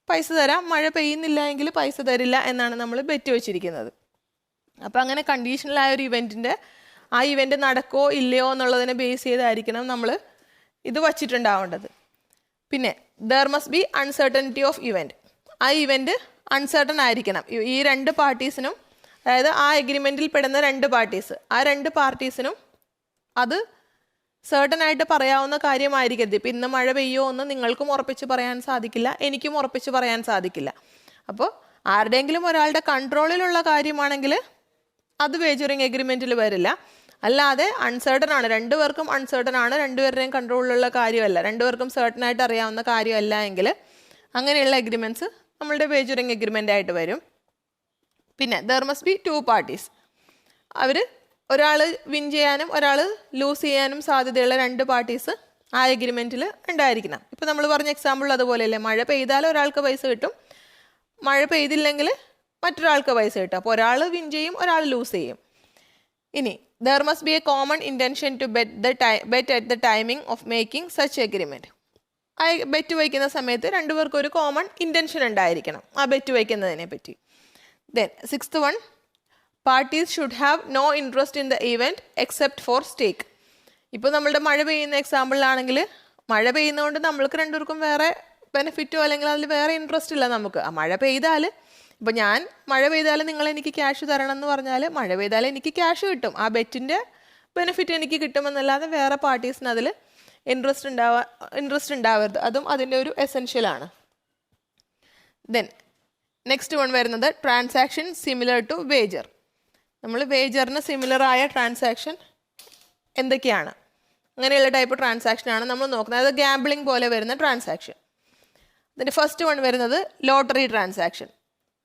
പൈസ തരാം, മഴ പെയ്യുന്നില്ല എങ്കിൽ പൈസ തരില്ല എന്നാണ് നമ്മൾ ബെറ്റ് വെച്ചിരിക്കുന്നത്. അപ്പോൾ അങ്ങനെ കണ്ടീഷണലായ ഒരു ആ ഇവൻറ്റ് നടക്കോ ഇല്ലയോ എന്നുള്ളതിനെ ബേസ് ചെയ്തായിരിക്കണം നമ്മൾ ഇത് വച്ചിട്ടുണ്ടാവേണ്ടത്. പിന്നെ there must B uncertainty of event. ആ ഇവൻറ്റ് അൺസർട്ടൺ ആയിരിക്കണം. ഈ രണ്ട് പാർട്ടീസിനും, അതായത് ആ എഗ്രിമെൻറ്റിൽ പെടുന്ന രണ്ട് പാർട്ടീസ്, ആ രണ്ട് പാർട്ടീസിനും അത് സർട്ടൺ ആയിട്ട് പറയാവുന്ന കാര്യമായിരിക്കരുത്. ഇപ്പം ഇന്ന് മഴ പെയ്യോ എന്ന് നിങ്ങൾക്കും ഉറപ്പിച്ച് പറയാൻ സാധിക്കില്ല, എനിക്കും ഉറപ്പിച്ച് പറയാൻ സാധിക്കില്ല. അപ്പോൾ ആരുടെയെങ്കിലും ഒരാളുടെ കൺട്രോളിലുള്ള കാര്യമാണെങ്കിൽ അത് വേജറിങ് എഗ്രിമെൻറ്റിൽ വരില്ല. അല്ലാതെ അൺസേർട്ടൺ ആണ്, രണ്ടുപേർക്കും അൺസേർട്ടൺ ആണ്, രണ്ടുപേരുടെയും കൺട്രോളിലുള്ള കാര്യമല്ല, രണ്ടുപേർക്കും സർട്ടനായിട്ട് അറിയാവുന്ന കാര്യമല്ല എങ്കിൽ അങ്ങനെയുള്ള എഗ്രിമെൻറ്റ്സ് നമ്മളുടെ വേജറിങ് എഗ്രിമെൻ്റ് ആയിട്ട് വരും. പിന്നെ ദർ മസ്റ്റ് ബി 2 പാർട്ടീസ്. അവർ ഒരാൾ വിൻ ചെയ്യാനും ഒരാൾ ലൂസ് ചെയ്യാനും സാധ്യതയുള്ള 2 പാർട്ടീസ് ആ എഗ്രിമെൻറ്റിൽ ഉണ്ടായിരിക്കണം. ഇപ്പോൾ നമ്മൾ പറഞ്ഞ എക്സാമ്പിൾ അതുപോലെയല്ലേ, മഴ പെയ്താൽ ഒരാൾക്ക് പൈസ കിട്ടും, മഴ പെയ്തില്ലെങ്കിൽ മറ്റൊരാൾക്ക് പൈസ കിട്ടും. അപ്പോൾ ഒരാൾ വിൻ ചെയ്യും, ഒരാൾ ലൂസ് ചെയ്യും. ഇനി there must be a common intention to bet at the timing of making such agreement. ആ ബെറ്റ് വയ്ക്കുന്ന സമയത്ത് രണ്ടുപേർക്കും ഒരു കോമൺ ഇൻറ്റൻഷൻ ഉണ്ടായിരിക്കണം ആ ബെറ്റ് വയ്ക്കുന്നതിനെ പറ്റി. Then 6th one, parties should have no interest in the event except for stake. ഇപ്പോൾ നമ്മളുടെ മഴ പെയ്യുന്ന എക്സാമ്പിളിലാണെങ്കിൽ മഴ പെയ്യുന്നതുകൊണ്ട് നമ്മൾക്ക് രണ്ടുപേർക്കും വേറെ ബെനിഫിറ്റോ അല്ലെങ്കിൽ അതിൽ വേറെ ഇൻട്രസ്റ്റ് ഇല്ല നമുക്ക്. ആ മഴ പെയ്താൽ, ഇപ്പോൾ ഞാൻ മഴ പെയ്താൽ നിങ്ങൾ എനിക്ക് ക്യാഷ് തരണം എന്ന് പറഞ്ഞാൽ മഴ പെയ്താൽ എനിക്ക് ക്യാഷ് കിട്ടും, ആ ബെറ്റിൻ്റെ ബെനിഫിറ്റ് എനിക്ക് കിട്ടുമെന്നല്ലാതെ വേറെ പാർട്ടീസിന് അതിൽ ഇൻട്രസ്റ്റ് ഉണ്ടാവരുത്. അതും അതിൻ്റെ ഒരു എസെൻഷ്യലാണ്. ദെൻ നെക്സ്റ്റ് വൺ വരുന്നത് ട്രാൻസാക്ഷൻ സിമിലർ ടു വേജർ. നമ്മൾ വേജറിന് സിമിലറായ ട്രാൻസാക്ഷൻ എന്തൊക്കെയാണ്, അങ്ങനെയുള്ള ടൈപ്പ് ട്രാൻസാക്ഷനാണ് നമ്മൾ നോക്കുന്നത്. അതായത് ഗാംബ്ലിംഗ് പോലെ വരുന്ന ട്രാൻസാക്ഷൻ. അതിൻ്റെ ഫസ്റ്റ് വൺ വരുന്നത് ലോട്ടറി ട്രാൻസാക്ഷൻ.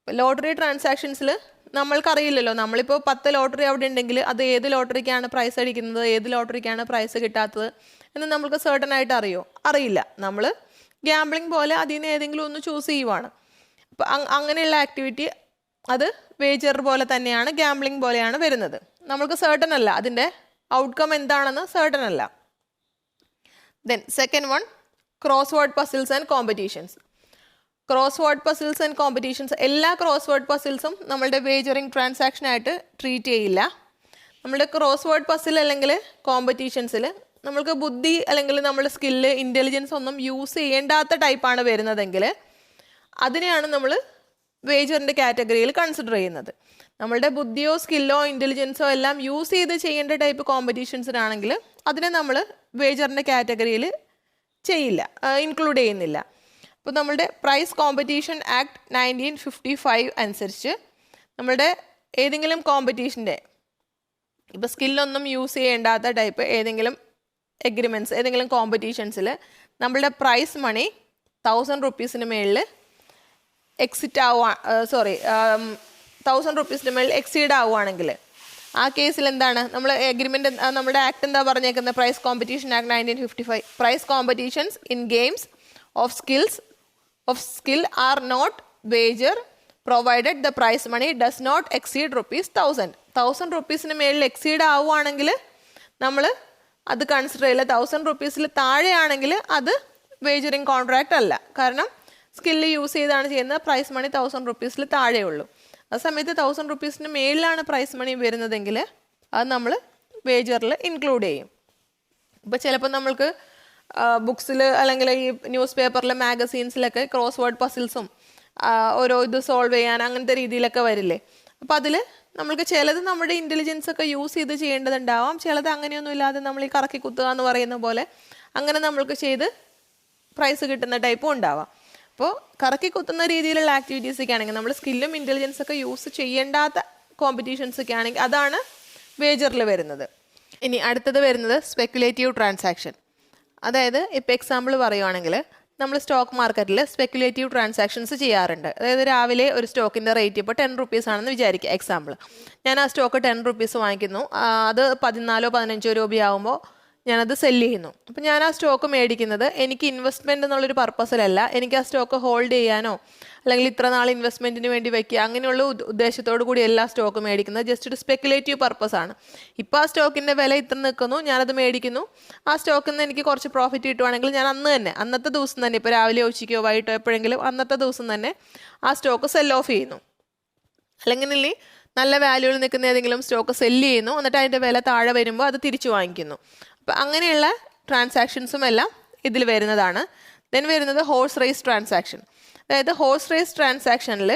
ലോട്ടറി ട്രാൻസാക്ഷൻസിൽ നമ്മൾക്കറിയില്ലല്ലോ, നമ്മളിപ്പോൾ 10 ലോട്ടറി അവിടെ ഉണ്ടെങ്കിൽ അത് ഏത് ലോട്ടറിക്കാണ് പ്രൈസ് അടിക്കുന്നത്, ഏത് ലോട്ടറിക്കാണ് പ്രൈസ് കിട്ടാത്തത് എന്ന് നമ്മൾക്ക് സർട്ടനായിട്ട് അറിയില്ല. നമ്മൾ ഗാംബ്ലിംഗ് പോലെ അതിൽ നിന്ന് ഏതെങ്കിലും ഒന്ന് ചൂസ് ചെയ്യുവാണ്. അപ്പോൾ അങ്ങനെയുള്ള ആക്ടിവിറ്റി അത് വേജർ പോലെ തന്നെയാണ്, ഗാംബ്ലിംഗ് പോലെയാണ് വരുന്നത്. നമ്മൾക്ക് സർട്ടൻ അല്ല, അതിൻ്റെ ഔട്ട്കം എന്താണെന്ന് സർട്ടൻ അല്ല. Then second one, cross word puzzles and competitions. Cross word puzzles and competitions, എല്ലാ ക്രോസ് വേർഡ് പസിൽസും നമ്മളുടെ വേജറിങ് ട്രാൻസാക്ഷനായിട്ട് ട്രീറ്റ് ചെയ്യില്ല. നമ്മളുടെ ക്രോസ് വേർഡ് പസിൽ അല്ലെങ്കിൽ കോമ്പറ്റീഷൻസിൽ നമ്മൾക്ക് ബുദ്ധി അല്ലെങ്കിൽ നമ്മുടെ സ്കില്ല്, ഇൻ്റലിജൻസ് ഒന്നും യൂസ് ചെയ്യേണ്ടാത്ത ടൈപ്പാണ് വരുന്നതെങ്കിൽ അതിനെയാണ് നമ്മൾ വേജറിൻ്റെ കാറ്റഗറിയിൽ കൺസിഡർ ചെയ്യുന്നത്. നമ്മളുടെ ബുദ്ധിയോ സ്കില്ലോ ഇൻ്റലിജൻസോ എല്ലാം യൂസ് ചെയ്ത് ചെയ്യേണ്ട ടൈപ്പ് കോമ്പറ്റീഷൻസിനാണെങ്കിൽ അതിനെ നമ്മൾ വേജറിൻ്റെ കാറ്റഗറിയിൽ ഇൻക്ലൂഡ് ചെയ്യുന്നില്ല. അപ്പോൾ നമ്മളുടെ പ്രൈസ് കോമ്പറ്റീഷൻ ആക്ട് 1955 അനുസരിച്ച് നമ്മളുടെ ഏതെങ്കിലും കോമ്പറ്റീഷൻ്റെ, ഇപ്പോൾ സ്കില്ലൊന്നും യൂസ് ചെയ്യേണ്ടാത്ത ടൈപ്പ് ഏതെങ്കിലും എഗ്രിമെൻറ്റ്സ്, ഏതെങ്കിലും കോമ്പറ്റീഷൻസിൽ നമ്മളുടെ പ്രൈസ് മണി 1000 rupeesന് മേളിൽ എക്സീഡ് ആവുകയാണെങ്കിൽ ആ കേസിൽ എന്താണ് നമ്മൾ എഗ്രിമെൻ്റ്, നമ്മുടെ ആക്ട് എന്താ പറഞ്ഞേക്കുന്നത്, prize competition act 1955, prize competitions in games of skill are not wager provided the prize money does not exceed ₹1000. 1000 rupeesന് മേളിൽ എക്സീഡ് ആവുകയാണെങ്കിൽ നമ്മൾ അത് കൺസിഡർ ചെയ്യില്ല. 1000 rupeesൽ താഴെയാണെങ്കിൽ അത് വേജറിങ് കോൺട്രാക്റ്റ് അല്ല, കാരണം സ്കില്ല് യൂസ് ചെയ്താണ് ചെയ്യുന്നത്, പ്രൈസ് മണി 1000 rupeesൽ താഴെയുള്ളൂ. ആ സമയത്ത് 1000 rupeesന് മേളിലാണ് പ്രൈസ് മണി വരുന്നതെങ്കിൽ അത് നമ്മൾ വേജറിൽ ഇൻക്ലൂഡ് ചെയ്യും. ഇപ്പോൾ ചിലപ്പോൾ നമ്മൾക്ക് ബുക്സിൽ അല്ലെങ്കിൽ ഈ ന്യൂസ് പേപ്പറിലെ മാഗസീൻസിലൊക്കെ ക്രോസ് വേർഡ് പസിൽസും ഓരോ ഇത് സോൾവ് ചെയ്യാൻ അങ്ങനത്തെ രീതിയിലൊക്കെ വരില്ലേ. അപ്പോൾ അതിൽ നമ്മൾക്ക് ചിലത് നമ്മുടെ ഇൻ്റലിജൻസ് ഒക്കെ യൂസ് ചെയ്ത് ചെയ്യേണ്ടതുണ്ടാവാം, ചിലത് അങ്ങനെയൊന്നും ഇല്ലാതെ നമ്മൾ ഈ കറക്കി കുത്തുക എന്ന് പറയുന്ന പോലെ അങ്ങനെ നമ്മൾക്ക് ചെയ്ത് പ്രൈസ് കിട്ടുന്ന ടൈപ്പും ഉണ്ടാവാം. അപ്പോൾ കറക്കി കുത്തുന്ന രീതിയിലുള്ള ആക്ടിവിറ്റീസൊക്കെ ആണെങ്കിൽ നമ്മൾ സ്കില്ലും ഇൻ്റലിജൻസൊക്കെ യൂസ് ചെയ്യേണ്ടാത്ത കോമ്പറ്റീഷൻസൊക്കെ ആണെങ്കിൽ അതാണ് വേജറിൽ വരുന്നത്. ഇനി അടുത്തത് വരുന്നത് സ്പെക്കുലേറ്റീവ് ട്രാൻസാക്ഷൻ. അതായത് ഇപ്പോൾ എക്സാമ്പിൾ പറയുവാണെങ്കിൽ നമ്മൾ സ്റ്റോക്ക് മാർക്കറ്റിൽ സ്പെക്കുലേറ്റീവ് ട്രാൻസാക്ഷൻസ് ചെയ്യാറുണ്ട്. അതായത് രാവിലെ ഒരു സ്റ്റോക്കിൻ്റെ റേറ്റ് ഇപ്പോൾ 10 rupees ആണെന്ന് വിചാരിക്കുക. എക്സാമ്പിൾ, ഞാൻ ആ സ്റ്റോക്ക് 10 rupees വാങ്ങിക്കുന്നു, അത് 14-15 രൂപയാകുമ്പോൾ ഞാനത് സെല്ല് ചെയ്യുന്നു. അപ്പോൾ ഞാൻ ആ സ്റ്റോക്ക് മേടിക്കുന്നത് എനിക്ക് ഇൻവെസ്റ്റ്മെൻറ്റ് എന്നുള്ളൊരു പർപ്പസിലല്ല, എനിക്ക് ആ സ്റ്റോക്ക് ഹോൾഡ് ചെയ്യാനോ അല്ലെങ്കിൽ ഇത്ര നാൾ ഇൻവെസ്റ്റ്മെൻറ്റിന് വേണ്ടി വയ്ക്കുക അങ്ങനെയുള്ള ഉദ്ദേശത്തോടു കൂടി എല്ലാ സ്റ്റോക്ക് മേടിക്കുന്നത് ജസ്റ്റ് ഒരു സ്പെക്കുലേറ്റീവ് പർപ്പസാണ്. ഇപ്പോൾ ആ സ്റ്റോക്കിൻ്റെ വില ഇത്ര നിൽക്കുന്നു, ഞാനത് മേടിക്കുന്നു, ആ സ്റ്റോക്കിൽ നിന്ന് എനിക്ക് കുറച്ച് പ്രോഫിറ്റ് കിട്ടുവാണെങ്കിൽ ഞാൻ അന്നത്തെ ദിവസം തന്നെ, ഇപ്പോൾ രാവിലെ ഉച്ചയ്ക്കോ വൈകിട്ടോ എപ്പോഴെങ്കിലും അന്നത്തെ ദിവസം തന്നെ ആ സ്റ്റോക്ക് സെൽ ഓഫ് ചെയ്യുന്നു. അല്ലെങ്കിൽ നല്ല വാല്യൂവിൽ നിൽക്കുന്ന ഏതെങ്കിലും സ്റ്റോക്ക് സെല്ല് ചെയ്യുന്നു, എന്നിട്ട് അതിൻ്റെ വില താഴെ വരുമ്പോൾ അത് തിരിച്ചു വാങ്ങിക്കുന്നു. അപ്പോൾ അങ്ങനെയുള്ള ട്രാൻസാക്ഷൻസും എല്ലാം ഇതിൽ വരുന്നതാണ്. ദെൻ വരുന്നത് ഹോഴ്സ് റേസ് ട്രാൻസാക്ഷൻ. അതായത് ഹോഴ്സ് റേസ് ട്രാൻസാക്ഷനിൽ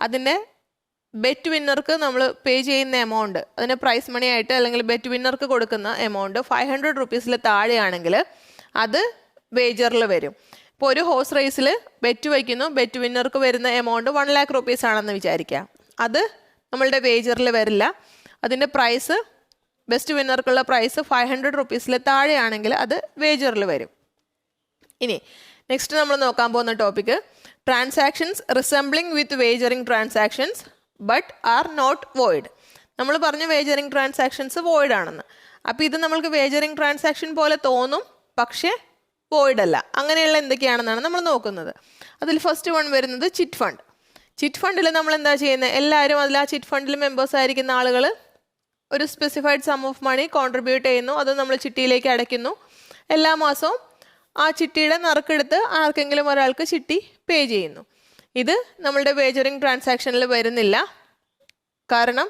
അതിൻ്റെ ബെറ്റ് വിന്നർക്ക് നമ്മൾ പേ ചെയ്യുന്ന എമൗണ്ട്, അതിന് പ്രൈസ് മണി ആയിട്ട് അല്ലെങ്കിൽ ബെറ്റ് വിന്നർക്ക് കൊടുക്കുന്ന എമൗണ്ട് 500 rupeesൽ താഴെയാണെങ്കിൽ അത് വേജറിൽ വരും. ഇപ്പോൾ ഒരു ഹോഴ്സ് റേസിൽ ബെറ്റ് വയ്ക്കുന്നു, ബെറ്റ് വിന്നർക്ക് വരുന്ന എമൗണ്ട് 1 lakh rupees ആണെന്ന് വിചാരിക്കുക. അത് നമ്മളുടെ വേജറിൽ വരില്ല. അതിൻ്റെ പ്രൈസ് ബെസ്റ്റ് വിന്നർക്കുള്ള പ്രൈസ് 500 rupees താഴെയാണെങ്കിൽ അത് വേജറിൽ വരും. ഇനി നെക്സ്റ്റ് നമ്മൾ നോക്കാൻ പോകുന്ന topic transactions resembling with wagering transactions but are not void. നമ്മൾ പറഞ്ഞു വേജറിംഗ് ട്രാൻസാക്ഷൻസ് വോയിഡ് ആണെന്ന്. അപ്പോൾ ഇത് നമ്മൾക്ക് വേജറിംഗ് ട്രാൻസാക്ഷൻ പോലെ തോന്നും, പക്ഷേ വോയിഡ് അല്ല. അങ്ങനെയുള്ള എന്തൊക്കെയാണെന്നാണ് നമ്മൾ നോക്കുന്നത്. അതിൽ ഫസ്റ്റ് വൺ വരുന്നത് ചിറ്റ് ഫണ്ട്. ചിറ്റ് ഫണ്ടിൽ നമ്മൾ എന്താ ചെയ്യുന്നത്? എല്ലാവരും അതിൽ ആ ചിറ്റ് ഫണ്ടിൽ മെമ്പേഴ്സ് ആയിരിക്കുന്ന ആളുകൾ ഒരു specified sum of money contribute ചെയ്യുന്നു. അത് നമ്മൾ ചിട്ടിയിലേക്ക് അടയ്ക്കുന്നു. എല്ലാ മാസവും ആ ചിട്ടിയുടെ നറുക്കെടുത്ത് ആർക്കെങ്കിലും ഒരാൾക്ക് ചിട്ടി പേ ചെയ്യുന്നു. ഇത് നമ്മളുടെ വേജറിംഗ് ട്രാൻസാക്ഷനിൽ വരുന്നില്ല. കാരണം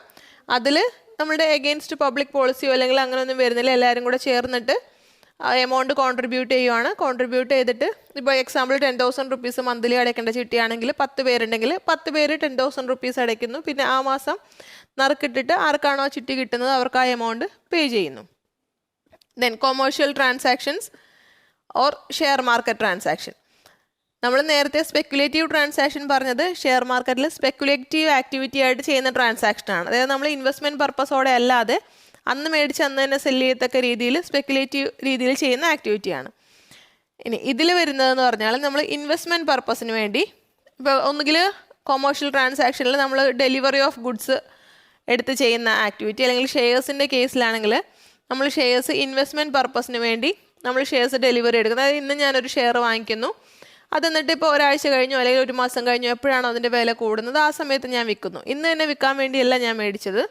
അതിൽ നമ്മളുടെ എഗെയിൻസ്റ്റ് പബ്ലിക് പോളിസിയോ അല്ലെങ്കിൽ അങ്ങനെയൊന്നും വരുന്നില്ല. എല്ലാവരും കൂടെ ചേർന്നിട്ട് എമൗണ്ട് കോൺട്രിബ്യൂട്ട് ചെയ്യുവാണ്. കോൺട്രിബ്യൂട്ട് ചെയ്തിട്ട് ഇപ്പോൾ എക്സാമ്പിൾ 10,000 rupees മന്ത്ലി അടയ്ക്കേണ്ട ചിട്ടിയാണെങ്കിൽ 10 പേരുണ്ടെങ്കിൽ 10 പേര് 10,000 rupees അടയ്ക്കുന്നു. പിന്നെ ആ മാസം നറുക്കിട്ടിട്ട് ആർക്കാണോ ചിട്ടി കിട്ടുന്നത് അവർക്ക് ആ എമൗണ്ട് പേ ചെയ്യുന്നു. Then commercial transactions or share market transaction. നമ്മൾ നേരത്തെ സ്പെക്കുലേറ്റീവ് ട്രാൻസാക്ഷൻ പറഞ്ഞത് ഷെയർ മാർക്കറ്റിൽ സ്പെക്കുലേറ്റീവ് ആക്ടിവിറ്റി ആയിട്ട് ചെയ്യുന്ന ട്രാൻസാക്ഷനാണ്. അതായത് നമ്മൾ ഇൻവെസ്റ്റ്മെൻറ്റ് പർപ്പസോടെ അല്ലാതെ അന്ന് മേടിച്ച് അന്ന് തന്നെ സെല്ല് ചെയ്യത്തക്ക രീതിയിൽ സ്പെക്കുലേറ്റീവ് രീതിയിൽ ചെയ്യുന്ന ആക്ടിവിറ്റിയാണ്. ഇനി ഇതിൽ വരുന്നതെന്ന് പറഞ്ഞാൽ നമ്മൾ ഇൻവെസ്റ്റ്മെൻറ്റ് പർപ്പസിന് വേണ്ടി ഇപ്പോൾ ഒന്നുകിൽ കൊമേഴ്ഷ്യൽ ട്രാൻസാക്ഷനിൽ നമ്മൾ ഡെലിവറി ഓഫ് ഗുഡ്സ് എടുത്ത് ചെയ്യുന്ന ആക്ടിവിറ്റി, അല്ലെങ്കിൽ ഷെയർസിൻ്റെ കേസിലാണെങ്കിൽ നമ്മൾ ഷെയർസ് ഇൻവെസ്റ്റ്മെൻറ്റ് പർപ്പസിന് വേണ്ടി നമ്മൾ ഷെയർസ് ഡെലിവറി എടുക്കുന്നത്. അതായത് ഇന്ന് ഞാനൊരു ഷെയർ വാങ്ങിക്കുന്നു, അത് എന്നിട്ട് ഇപ്പോൾ ഒരാഴ്ച കഴിഞ്ഞോ അല്ലെങ്കിൽ ഒരു മാസം കഴിഞ്ഞോ എപ്പോഴാണോ അതിൻ്റെ വില കൂടുന്നത് ആ സമയത്ത് ഞാൻ വിൽക്കുന്നു. ഇന്ന് തന്നെ വിൽക്കാൻ വേണ്ടിയല്ല ഞാൻ മേടിച്ചത്,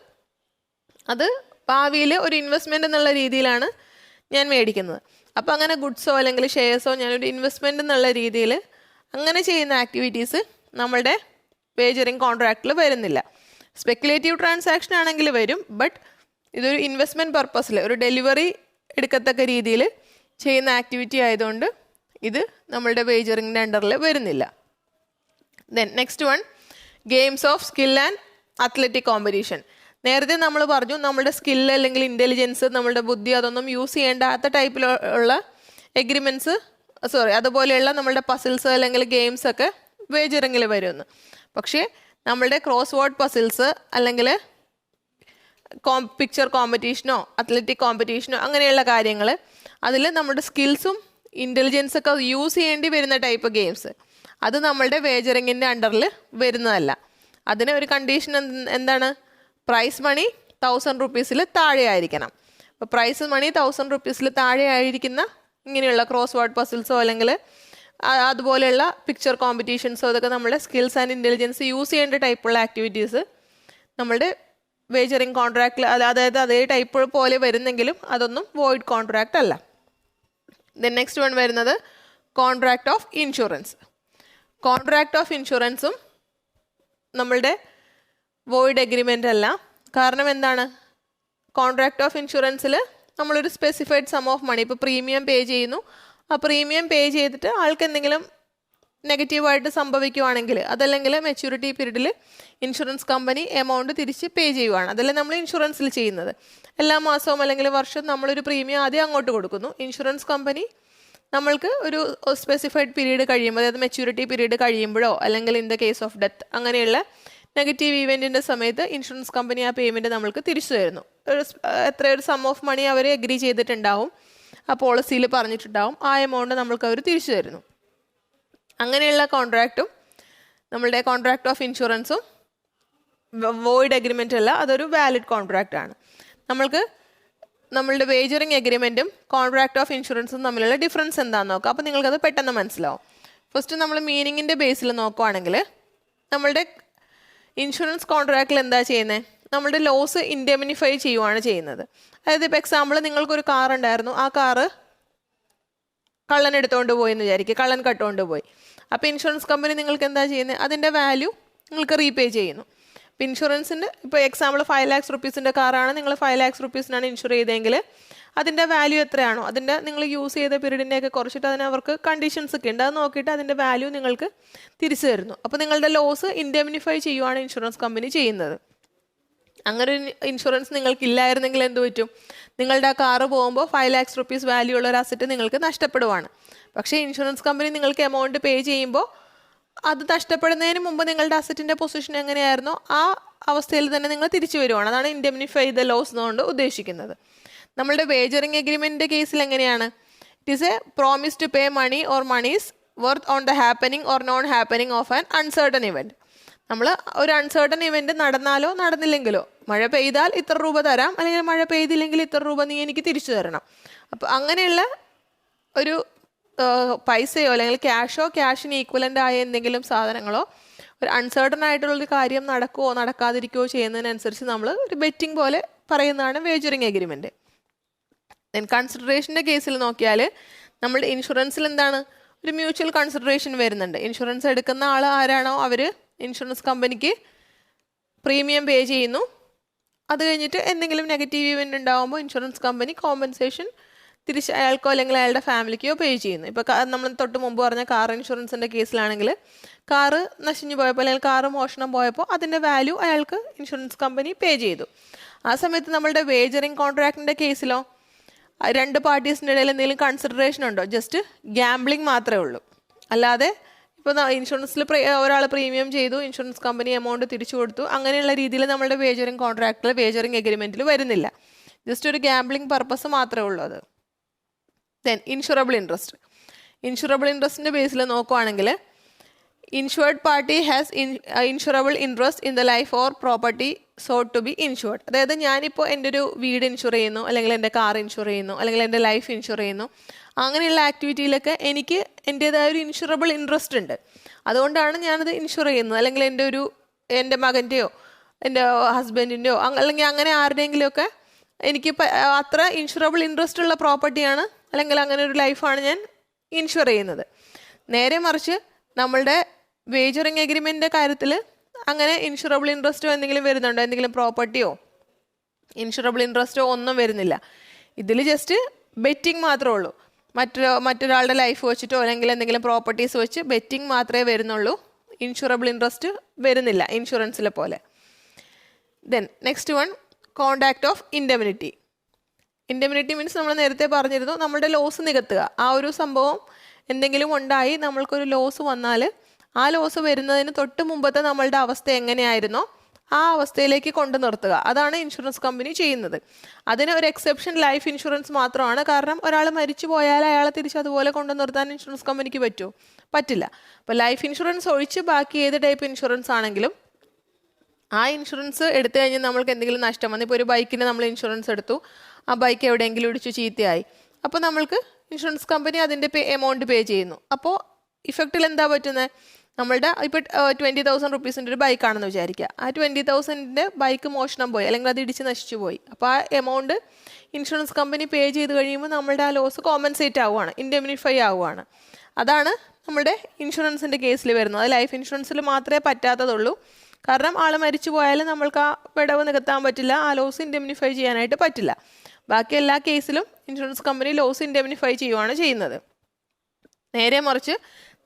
അത് ഭാവിയിൽ ഒരു ഇൻവെസ്റ്റ്മെൻറ്റ് എന്നുള്ള രീതിയിലാണ് ഞാൻ മേടിക്കുന്നത്. അപ്പോൾ അങ്ങനെ ഗുഡ്സോ അല്ലെങ്കിൽ ഷെയർസോ ഞാനൊരു ഇൻവെസ്റ്റ്മെൻറ്റ് എന്നുള്ള രീതിയിൽ അങ്ങനെ ചെയ്യുന്ന ആക്ടിവിറ്റീസ് നമ്മളുടെ വേജറിംഗ് കോൺട്രാക്റ്റിൽ വരുന്നില്ല. സ്പെക്കുലേറ്റീവ് ട്രാൻസാക്ഷൻ ആണെങ്കിൽ വരും, ബട്ട് ഇതൊരു ഇൻവെസ്റ്റ്മെൻറ്റ് പർപ്പസിൽ ഒരു ഡെലിവറി എടുക്കത്തക്ക രീതിയിൽ ചെയ്യുന്ന ആക്ടിവിറ്റി ആയതുകൊണ്ട് ഇത് നമ്മളുടെ വേജറിങ്ങിൻ്റെ അണ്ടറിൽ വരുന്നില്ല. Then next one games of skill and athletic competition. നേരത്തെ നമ്മൾ പറഞ്ഞു നമ്മളുടെ സ്കില്ല് അല്ലെങ്കിൽ ഇൻ്റലിജൻസ്, നമ്മളുടെ ബുദ്ധി അതൊന്നും യൂസ് ചെയ്യേണ്ടാത്ത ടൈപ്പിലുള്ള എഗ്രിമെൻറ്റ്സ് അതുപോലെയുള്ള നമ്മളുടെ പസിൽസ് അല്ലെങ്കിൽ ഗെയിംസ് ഒക്കെ വേജറിങ്ങിൽ വരുമെന്ന്. പക്ഷേ നമ്മളുടെ ക്രോസ് വേർഡ് പസിൽസ് അല്ലെങ്കിൽ പിക്ചർ കോമ്പറ്റീഷനോ അത്ലറ്റിക് കോമ്പറ്റീഷനോ അങ്ങനെയുള്ള കാര്യങ്ങൾ അതിൽ നമ്മുടെ സ്കിൽസും ഇൻ്റലിജൻസൊക്കെ യൂസ് ചെയ്യേണ്ടി വരുന്ന ടൈപ്പ് ഗെയിംസ് അത് നമ്മളുടെ വേജറിങ്ങിൻ്റെ അണ്ടറിൽ വരുന്നതല്ല. അതിന് ഒരു കണ്ടീഷൻ എന്താണ്? പ്രൈസ് മണി 1,000 rupees താഴെ ആയിരിക്കണം. അപ്പോൾ പ്രൈസ് മണി 1,000 rupees താഴെ ആയിരിക്കുന്ന ഇങ്ങനെയുള്ള ക്രോസ് വേർഡ് പസിൽസോ അല്ലെങ്കിൽ അതുപോലെയുള്ള പിക്ചർ കോമ്പറ്റീഷൻസോ അതൊക്കെ നമ്മുടെ സ്കിൽസ് ആൻഡ് ഇൻ്റലിജൻസ് യൂസ് ചെയ്യേണ്ട ടൈപ്പുള്ള ആക്ടിവിറ്റീസ് നമ്മളുടെ വേജറിങ് കോൺട്രാക്റ്റിൽ അതായത് അതേ ടൈപ്പ് പോലെ വരുന്നെങ്കിലും അതൊന്നും വോയിഡ് കോൺട്രാക്റ്റ് അല്ല. ദെൻ നെക്സ്റ്റ് വൺ വരുന്നത് contract of insurance. Contract of ഇൻഷുറൻസും നമ്മളുടെ വോയിഡ് എഗ്രിമെൻ്റ് അല്ല. കാരണം എന്താണ്? കോൺട്രാക്റ്റ് ഓഫ് ഇൻഷുറൻസിൽ നമ്മളൊരു സ്പെസിഫൈഡ് സം ഓഫ് മണി, ഇപ്പോൾ പ്രീമിയം പേ ചെയ്യുന്നു, ആ പ്രീമിയം പേ ചെയ്തിട്ട് ആൾക്ക് എന്തെങ്കിലും നെഗറ്റീവായിട്ട് സംഭവിക്കുവാണെങ്കിൽ അതല്ലെങ്കിൽ മെച്യൂരിറ്റി പീരീഡിൽ ഇൻഷുറൻസ് കമ്പനി എമൗണ്ട് തിരിച്ച് പേ ചെയ്യുവാണ്. അതല്ലേ നമ്മൾ ഇൻഷുറൻസിൽ ചെയ്യുന്നത്. എല്ലാ മാസവും അല്ലെങ്കിൽ വർഷവും നമ്മളൊരു പ്രീമിയം ആദ്യം അങ്ങോട്ട് കൊടുക്കുന്നു. ഇൻഷുറൻസ് കമ്പനി നമ്മൾക്ക് ഒരു സ്പെസിഫൈഡ് പീരീഡ് കഴിയുമ്പോൾ, അതായത് മെച്യൂരിറ്റി പീരീഡ് കഴിയുമ്പോഴോ അല്ലെങ്കിൽ in the case of death അങ്ങനെയുള്ള നെഗറ്റീവ് ഇവൻറ്റിൻ്റെ സമയത്ത് ഇൻഷുറൻസ് കമ്പനി ആ പേയ്മെൻറ്റ് നമ്മൾക്ക് തിരിച്ചു തരുന്നു. ഒരു സം ഓഫ് മണി അവർ അഗ്രി ചെയ്തിട്ടുണ്ടാവും, ആ പോളിസിയിൽ പറഞ്ഞിട്ടുണ്ടാവും, ആ എമൗണ്ട് നമ്മൾക്ക് അവർ തിരിച്ചു തരുന്നു. അങ്ങനെയുള്ള കോൺട്രാക്റ്റും നമ്മളുടെ കോൺട്രാക്റ്റ് ഓഫ് ഇൻഷുറൻസും വോയിഡ് എഗ്രിമെൻ്റ് അല്ല, അതൊരു വാലിഡ് കോൺട്രാക്റ്റ് ആണ്. നമ്മളുടെ വേജറിങ് എഗ്രിമെൻറ്റും കോൺട്രാക്റ്റ് ഓഫ് ഇൻഷുറൻസും തമ്മിലുള്ള ഡിഫറൻസ് എന്താണെന്ന് നോക്കാം. അപ്പോൾ നിങ്ങൾക്കത് പെട്ടെന്ന് മനസ്സിലാവും. ഫസ്റ്റ് നമ്മൾ മീനിങ്ങിൻ്റെ ബേസിൽ നോക്കുവാണെങ്കിൽ നമ്മളുടെ ഇൻഷുറൻസ് കോൺട്രാക്റ്റിൽ എന്താ ചെയ്യുന്നത്? നമ്മളുടെ ലോസ് ഇൻഡെമിനിഫൈ ചെയ്യുവാണ് ചെയ്യുന്നത്. അതായത് ഇപ്പോൾ എക്സാമ്പിൾ നിങ്ങൾക്കൊരു കാർ ഉണ്ടായിരുന്നു, ആ കാറ് കള്ളൻ എടുത്തുകൊണ്ട് പോയി എന്ന് വിചാരിക്കുക, കള്ളൻ കട്ടുകൊണ്ട് പോയി. അപ്പോൾ ഇൻഷുറൻസ് കമ്പനി നിങ്ങൾക്ക് എന്താ ചെയ്യുന്നത്? അതിൻ്റെ വാല്യൂ നിങ്ങൾക്ക് റീപേ ചെയ്യുന്നു. ഇപ്പോൾ ഇൻഷുറൻസിൻ്റെ ഇപ്പോൾ എക്സാമ്പിൾ 5 lakhs rupees കാറാണ്, നിങ്ങൾ 5 lakhs rupees ഇൻഷുർ ചെയ്തെങ്കിൽ അതിൻ്റെ വാല്യൂ എത്രയാണോ അതിൻ്റെ നിങ്ങൾ യൂസ് ചെയ്ത പീരീഡിൻ്റെയൊക്കെ കുറച്ചിട്ട് അതിന് അവർക്ക് കണ്ടീഷൻസ് ഒക്കെ ഉണ്ട്, അത് നോക്കിയിട്ട് അതിൻ്റെ വാല്യൂ നിങ്ങൾക്ക് തിരിച്ചു തരുന്നു. അപ്പോൾ നിങ്ങളുടെ ലോസ് ഇൻഡെമിനിഫൈ ചെയ്യുവാണ് ഇൻഷുറൻസ് കമ്പനി ചെയ്യുന്നത്. അങ്ങനെ ഒരു ഇൻഷുറൻസ് നിങ്ങൾക്ക് ഇല്ലായിരുന്നെങ്കിൽ എന്ത് പറ്റും? നിങ്ങളുടെ ആ കാറ് പോകുമ്പോൾ 5 lakhs rupees വാല്യൂ ഉള്ള ഒരു അസറ്റ് നിങ്ങൾക്ക് നഷ്ടപ്പെടുവാണ്. പക്ഷേ ഇൻഷുറൻസ് കമ്പനി നിങ്ങൾക്ക് എമൗണ്ട് പേ ചെയ്യുമ്പോൾ അത് നഷ്ടപ്പെടുന്നതിന് മുമ്പ് നിങ്ങളുടെ അസറ്റിൻ്റെ പൊസിഷൻ എങ്ങനെയായിരുന്നോ ആ അവസ്ഥയിൽ തന്നെ നിങ്ങൾ തിരിച്ചു വരുവാണ്. അതാണ് ഇൻഡെമ്നിഫൈ ദ ലോസ് എന്നുകൊണ്ട് ഉദ്ദേശിക്കുന്നത്. നമ്മളുടെ വേജറിങ് എഗ്രിമെൻറ്റിൻ്റെ കേസിൽ എങ്ങനെയാണ്? It is a promise to pay money or money's worth on the happening or non happening of an uncertain event. നമ്മൾ ഒരു അൺസർട്ടൺ ഇവൻറ്റ് നടന്നാലോ നടന്നില്ലെങ്കിലോ, മഴ പെയ്താൽ ഇത്ര രൂപ തരാം, അല്ലെങ്കിൽ മഴ പെയ്തില്ലെങ്കിൽ ഇത്ര രൂപ നീ എനിക്ക് തിരിച്ചു തരണം. അപ്പോൾ അങ്ങനെയുള്ള ഒരു പൈസയോ അല്ലെങ്കിൽ ക്യാഷിന് ഈക്വലൻ്റ് ആയ എന്തെങ്കിലും സാധനങ്ങളോ ഒരു അൺസർട്ടൺ ആയിട്ടുള്ളൊരു കാര്യം നടക്കുമോ നടക്കാതിരിക്കുകയോ ചെയ്യുന്നതിനനുസരിച്ച് നമ്മൾ ഒരു ബെറ്റിംഗ് പോലെ പറയുന്നതാണ് വേജറിങ് എഗ്രിമെൻറ്റ്. ദെൻ കൺസിഡറേഷൻ്റെ കേസിൽ നോക്കിയാൽ നമ്മളുടെ ഇൻഷുറൻസിൽ എന്താണ്? ഒരു മ്യൂച്വൽ കൺസിഡറേഷൻ വരുന്നുണ്ട്. ഇൻഷുറൻസ് എടുക്കുന്ന ആൾ ആരാണോ അവർ ഇൻഷുറൻസ് കമ്പനിക്ക് പ്രീമിയം പേ ചെയ്യുന്നു. അത് കഴിഞ്ഞിട്ട് എന്തെങ്കിലും നെഗറ്റീവ് ഇവൻ്റ് ഉണ്ടാകുമ്പോൾ ഇൻഷുറൻസ് കമ്പനി കോമ്പൻസേഷൻ തിരിച്ച് അയാൾക്കോ അല്ലെങ്കിൽ അയാളുടെ ഫാമിലിക്കോ പേ ചെയ്യുന്നു. ഇപ്പോൾ നമ്മൾ തൊട്ട് മുമ്പ് പറഞ്ഞ കാർ ഇൻഷുറൻസിൻ്റെ കേസിലാണെങ്കിൽ കാറ് നശിഞ്ഞു പോയപ്പോൾ അല്ലെങ്കിൽ കാറ് മോഷണം പോയപ്പോൾ അതിൻ്റെ വാല്യൂ അയാൾക്ക് ഇൻഷുറൻസ് കമ്പനി പേ ചെയ്തു. ആ സമയത്ത് നമ്മളുടെ വേജറിങ് കോൺട്രാക്റ്റിൻ്റെ കേസിലോ രണ്ട് പാർട്ടീസിൻ്റെ ഇടയിൽ എന്തെങ്കിലും കൺസിഡറേഷൻ ഉണ്ടോ? ജസ്റ്റ് ഗ്യാംബ്ലിംഗ് മാത്രമേ ഉള്ളൂ. അല്ലാതെ ഇപ്പോൾ ഇൻഷുറൻസിൽ ഒരാൾ പ്രീമിയം ചെയ്തു, ഇൻഷുറൻസ് കമ്പനി എമൗണ്ട് തിരിച്ചു കൊടുത്തു, അങ്ങനെയുള്ള രീതിയിൽ നമ്മളുടെ വേജറിങ് കോൺട്രാക്റ്റിൽ വേജറിങ് എഗ്രിമെൻറ്റിൽ വരുന്നില്ല. ജസ്റ്റ് ഒരു ഗ്യാംബ്ലിംഗ് പർപ്പസ് മാത്രമേ ഉള്ളൂ അത്. Then insurable interest. ഇൻഷുറബിൾ ഇൻട്രസ്റ്റിൻ്റെ ബേസിൽ നോക്കുവാണെങ്കിൽ insured party has insurable interest in the life or property sought to be insured. അതായത് ഞാനിപ്പോൾ എൻ്റെ ഒരു വീട് ഇൻഷുർ ചെയ്യുന്നു, അല്ലെങ്കിൽ എൻ്റെ കാർ ഇൻഷുർ ചെയ്യുന്നു, അല്ലെങ്കിൽ എൻ്റെ ലൈഫ് ഇൻഷുർ ചെയ്യുന്നു. അങ്ങനെയുള്ള ആക്ടിവിറ്റിയിലൊക്കെ എനിക്ക് എൻ്റേതായ ഒരു ഇൻഷുറബിൾ ഇൻട്രസ്റ്റ് ഉണ്ട്. അതുകൊണ്ടാണ് ഞാനത് ഇൻഷുർ ചെയ്യുന്നത്. അല്ലെങ്കിൽ എൻ്റെ മകൻ്റെയോ എൻ്റെ ഹസ്ബൻഡിൻ്റെയോ അല്ലെങ്കിൽ അങ്ങനെ ആരുടെയെങ്കിലുമൊക്കെ എനിക്ക് അത്ര ഇൻഷുറബിൾ ഇൻട്രസ്റ്റ് ഉള്ള പ്രോപ്പർട്ടിയാണ് അല്ലെങ്കിൽ അങ്ങനെ ഒരു ലൈഫാണ് ഞാൻ ഇൻഷുർ ചെയ്യുന്നത്. നേരെ മറിച്ച് നമ്മളുടെ വേജറിങ് എഗ്രിമെൻറ്റിൻ്റെ കാര്യത്തിൽ അങ്ങനെ ഇൻഷുറബിൾ ഇൻട്രസ്റ്റോ എന്തെങ്കിലും വരുന്നുണ്ടോ? എന്തെങ്കിലും പ്രോപ്പർട്ടിയോ ഇൻഷുറബിൾ ഇൻട്രസ്റ്റോ ഒന്നും വരുന്നില്ല. ഇതിൽ ജസ്റ്റ് ബെറ്റിംഗ് മാത്രമേ ഉള്ളൂ. മറ്റൊരാളുടെ ലൈഫ് വെച്ചിട്ടോ അല്ലെങ്കിൽ എന്തെങ്കിലും പ്രോപ്പർട്ടീസ് വെച്ച് ബെറ്റിംഗ് മാത്രമേ വരുന്നുള്ളൂ. ഇൻഷുറബിൾ ഇൻട്രസ്റ്റ് വരുന്നില്ല ഇൻഷുറൻസിലെ പോലെ. Then next one, contact of indemnity. Indemnity means നമ്മൾ നേരത്തെ പറഞ്ഞിരുന്നു, നമ്മളുടെ ലോസ് നികത്തുക. ആ ഒരു സംഭവം എന്തെങ്കിലും ഉണ്ടായി നമ്മൾക്കൊരു ലോസ് വന്നാൽ ആ ലോസ് വരുന്നതിന് തൊട്ട് മുമ്പത്തെ നമ്മളുടെ അവസ്ഥ എങ്ങനെയായിരുന്നോ ആ അവസ്ഥയിലേക്ക് കൊണ്ടു നിർത്തുക. അതാണ് ഇൻഷുറൻസ് കമ്പനി ചെയ്യുന്നത്. അതിന് ഒരു എക്സെപ്ഷൻ ലൈഫ് ഇൻഷുറൻസ് മാത്രമാണ്. കാരണം ഒരാൾ മരിച്ചു പോയാൽ അയാളെ തിരിച്ച് അതുപോലെ കൊണ്ടു നിർത്താൻ ഇൻഷുറൻസ് കമ്പനിക്ക് പറ്റുമോ? പറ്റില്ല. അപ്പോൾ ലൈഫ് ഇൻഷുറൻസ് ഒഴിച്ച് ബാക്കി ഏത് ടൈപ്പ് ഇൻഷുറൻസ് ആണെങ്കിലും ആ ഇൻഷുറൻസ് എടുത്തു കഴിഞ്ഞാൽ നമ്മൾക്ക് എന്തെങ്കിലും നഷ്ടം വന്നു. ഇപ്പോൾ ഒരു ബൈക്കിന് നമ്മൾ ഇൻഷുറൻസ് എടുത്തു, ആ ബൈക്ക് എവിടെയെങ്കിലും ഇടിച്ചു ചീത്തയായി, അപ്പോൾ നമ്മൾക്ക് ഇൻഷുറൻസ് കമ്പനി അതിൻ്റെ എമൗണ്ട് പേ ചെയ്യുന്നു. അപ്പോൾ ഇഫക്റ്റിൽ എന്താ പറ്റുന്നത്? നമ്മളുടെ ഇപ്പോൾ 20,000 rupees ഒരു ബൈക്കാണെന്ന് വിചാരിക്കുക. ആ 20,000 ബൈക്ക് മോഷണം പോയി അല്ലെങ്കിൽ അത് ഇടിച്ച് നശിച്ചു പോയി. അപ്പോൾ ആ എമൗണ്ട് ഇൻഷുറൻസ് കമ്പനി പേ ചെയ്ത് കഴിയുമ്പോൾ നമ്മളുടെ ആ ലോസ് കോമ്പൻസേറ്റ് ആവുകയാണ്, ഇൻഡെമിനിഫൈ ആവുകയാണ്. അതാണ് നമ്മുടെ ഇൻഷുറൻസിൻ്റെ കേസിൽ വരുന്നത്. അത് ലൈഫ് ഇൻഷുറൻസിൽ മാത്രമേ പറ്റാത്തതുള്ളൂ. കാരണം ആൾ മരിച്ചു പോയാലും നമ്മൾക്ക് ആ വിടവ് നികത്താൻ പറ്റില്ല, ആ ലോസ് ഇൻഡെമിനിഫൈ ചെയ്യാനായിട്ട് പറ്റില്ല. ബാക്കി എല്ലാ കേസിലും ഇൻഷുറൻസ് കമ്പനി ലോസ് ഇൻഡെമിനിഫൈ ചെയ്യുകയാണ് ചെയ്യുന്നത്. നേരെ മറിച്ച്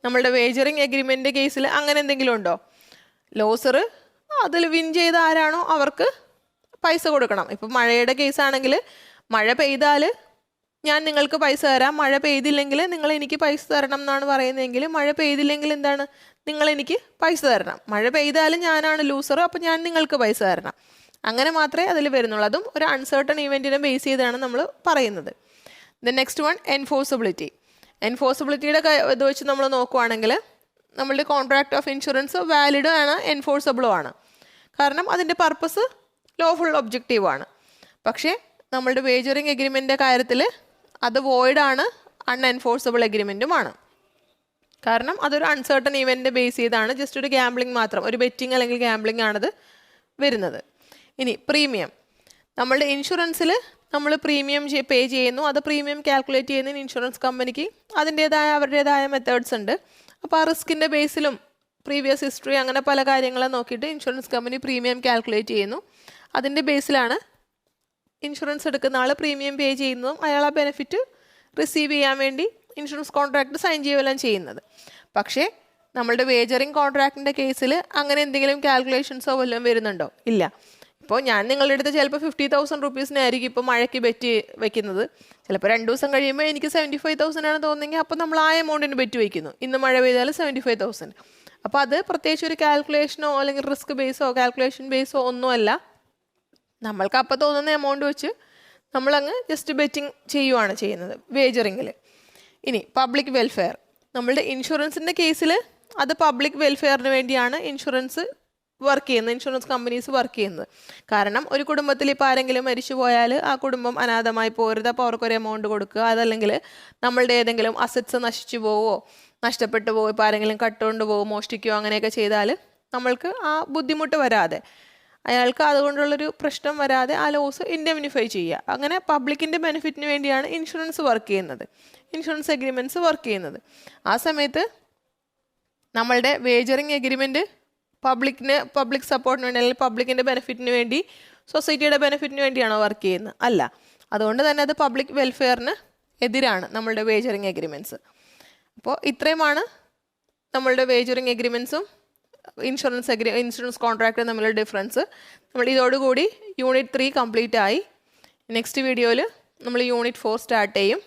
നമ്മളുടെ വേജറിങ് എഗ്രിമെൻറ്റ് കേസിൽ അങ്ങനെ എന്തെങ്കിലും ഉണ്ടോ? ലോസർ അതിൽ വിൻ ചെയ്ത ആരാണോ അവർക്ക് പൈസ കൊടുക്കണം. ഇപ്പം മഴയുടെ കേസാണെങ്കിൽ മഴ പെയ്താൽ ഞാൻ നിങ്ങൾക്ക് പൈസ തരാം, മഴ പെയ്തില്ലെങ്കിൽ നിങ്ങൾ എനിക്ക് പൈസ തരണം എന്നാണ് പറയുന്നതെങ്കിൽ മഴ പെയ്തില്ലെങ്കിൽ എന്താണ്? നിങ്ങൾ എനിക്ക് പൈസ തരണം. മഴ പെയ്താലും ഞാനാണ് ലൂസർ, അപ്പോൾ ഞാൻ നിങ്ങൾക്ക് പൈസ തരണം. അങ്ങനെ മാത്രമേ അതിൽ വരുന്നുള്ളൂ. അതും ഒരു അൺസർട്ടൺ ഇവൻറ്റിനെ ബേസ് ചെയ്താണ് നമ്മൾ പറയുന്നത്. Then next one, enforceability. എൻഫോഴ്സബിലിറ്റിയുടെ ഇത് വെച്ച് നമ്മൾ നോക്കുവാണെങ്കിൽ നമ്മളുടെ കോൺട്രാക്ട് ഓഫ് ഇൻഷുറൻസ് വാലിഡും ആണ്, എൻഫോഴ്സബിളും ആണ്. കാരണം അതിൻ്റെ പർപ്പസ് ലോഫുൾ ഒബ്ജക്റ്റീവാണ്. പക്ഷേ നമ്മളുടെ വേജറിങ് എഗ്രിമെൻറ്റിൻ്റെ കാര്യത്തിൽ അത് വോയിഡാണ്, അൺഎൻഫോഴ്സബിൾ എഗ്രിമെൻറ്റുമാണ്. കാരണം അതൊരു അൺസർട്ടൺ ഇവൻറ്റിനെ ബേസ് ചെയ്താണ്, ജസ്റ്റ് ഒരു ഗ്യാംബ്ലിംഗ് മാത്രം, ഒരു ബെറ്റിംഗ് അല്ലെങ്കിൽ ഗ്യാംബ്ലിംഗ് ആണത് വരുന്നത്. ഇനി പ്രീമിയം. നമ്മളുടെ ഇൻഷുറൻസിൽ നമ്മൾ പ്രീമിയം പേ ചെയ്യുന്നു, അത് പ്രീമിയം കാൽക്കുലേറ്റ് ചെയ്യുന്നതിന് ഇൻഷുറൻസ് കമ്പനിക്ക് അവരുടേതായ മെത്തേഡ്സ് ഉണ്ട്. അപ്പോൾ ആ റിസ്കിൻ്റെ ബേസിലും പ്രീവിയസ് ഹിസ്റ്ററി അങ്ങനെ പല കാര്യങ്ങളും നോക്കിയിട്ട് ഇൻഷുറൻസ് കമ്പനി പ്രീമിയം കാൽക്കുലേറ്റ് ചെയ്യുന്നു. അതിൻ്റെ ബേസിലാണ് ഇൻഷുറൻസ് എടുക്കുന്ന ആൾ പ്രീമിയം പേ ചെയ്യുന്നതും അയാൾ ആ ബെനിഫിറ്റ് റിസീവ് ചെയ്യാൻ വേണ്ടി ഇൻഷുറൻസ് കോൺട്രാക്ട് സൈൻ ചെയ്യുകയെല്ലാം ചെയ്യുന്നത്. പക്ഷേ നമ്മളുടെ വേജറിങ് കോൺട്രാക്റ്റിൻ്റെ കേസിൽ അങ്ങനെ എന്തെങ്കിലും കാൽക്കുലേഷൻസോ വല്ലതും വരുന്നുണ്ടോ? ഇല്ല. ഇപ്പോൾ ഞാൻ നിങ്ങളുടെ അടുത്ത് ചിലപ്പോൾ 50,000 റുപ്പീസിനായിരിക്കും ഇപ്പോൾ മഴയ്ക്ക് ബെറ്റ് വെക്കുന്നത്. ചിലപ്പോൾ 2 ദിവസം കഴിയുമ്പോൾ എനിക്ക് 75,000 ആണ് തോന്നുന്നെങ്കിൽ അപ്പോൾ നമ്മൾ ആ എമൗണ്ടിന് ബെറ്റ് വയ്ക്കുന്നു. ഇന്ന് മഴ പെയ്താൽ 75,000. അപ്പോൾ അത് പ്രത്യേകിച്ച് ഒരു കാൽക്കുലേഷനോ അല്ലെങ്കിൽ റിസ്ക് ബേസോ കാൽക്കുലേഷൻ ബേസോ ഒന്നുമല്ല. നമ്മൾക്ക് അപ്പോൾ തോന്നുന്ന എമൗണ്ട് വെച്ച് നമ്മളങ്ങ് ജസ്റ്റ് ബെറ്റിംഗ് ചെയ്യുവാണ് ചെയ്യുന്നത് വേജറിങ്ങിൽ. ഇനി പബ്ലിക് വെൽഫെയർ, നമ്മളുടെ ഇൻഷുറൻസിൻ്റെ കേസിൽ അത് പബ്ലിക് വെൽഫെയറിന് വേണ്ടിയാണ് ഇൻഷുറൻസ് വർക്ക് ചെയ്യുന്നത്, ഇൻഷുറൻസ് കമ്പനീസ് വർക്ക് ചെയ്യുന്നത്. കാരണം ഒരു കുടുംബത്തിൽ ഇപ്പോൾ ആരെങ്കിലും മരിച്ചു പോയാൽ ആ കുടുംബം അനാഥമായി പോരുത്, അപ്പോൾ അവർക്കൊരു എമൗണ്ട് കൊടുക്കുക. അതല്ലെങ്കിൽ നമ്മളുടെ ഏതെങ്കിലും അസറ്റ്സ് നശിച്ചു പോവോ നഷ്ടപ്പെട്ടു പോകുമോ, ഇപ്പോൾ ആരെങ്കിലും കട്ടുകൊണ്ട് പോകുമോ മോഷ്ടിക്കുകയോ അങ്ങനെയൊക്കെ ചെയ്താൽ നമ്മൾക്ക് ആ ബുദ്ധിമുട്ട് വരാതെ, അയാൾക്ക് അതുകൊണ്ടുള്ളൊരു പ്രശ്നം വരാതെ ആ ലോസ് ഇൻഡെമിനിഫൈ ചെയ്യുക. അങ്ങനെ പബ്ലിക്കിൻ്റെ ബെനിഫിറ്റിന് വേണ്ടിയാണ് ഇൻഷുറൻസ് വർക്ക് ചെയ്യുന്നത്, ഇൻഷുറൻസ് എഗ്രിമെൻറ്റ്സ് വർക്ക് ചെയ്യുന്നത്. ആ സമയത്ത് നമ്മളുടെ വേജറിങ് എഗ്രിമെൻറ്റ് പബ്ലിക് സപ്പോർട്ടിന് വേണ്ടി അല്ലെങ്കിൽ പബ്ലിക്കിൻ്റെ ബെനിഫിറ്റിന് വേണ്ടി സൊസൈറ്റിയുടെ ബെനിഫിറ്റിന് വേണ്ടിയാണോ വർക്ക് ചെയ്യുന്നത്? അല്ല. അതുകൊണ്ട് തന്നെ അത് പബ്ലിക് വെൽഫെയറിന് എതിരാണ് നമ്മളുടെ വേജറിങ് എഗ്രിമെൻറ്റ്സ്. അപ്പോൾ ഇത്രയുമാണ് നമ്മളുടെ വേജറിങ് എഗ്രിമെൻറ്റ്സും ഇൻഷുറൻസ് കോൺട്രാക്റ്റും തമ്മിലുള്ള ഡിഫറൻസ്. നമ്മൾ ഇതോടുകൂടി യൂണിറ്റ് 3 കംപ്ലീറ്റ് ആയി. നെക്സ്റ്റ് വീഡിയോയിൽ നമ്മൾ യൂണിറ്റ് 4 സ്റ്റാർട്ട് ചെയ്യും.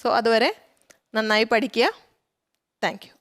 സോ അതുവരെ നന്നായി പഠിക്കുക. Thank you.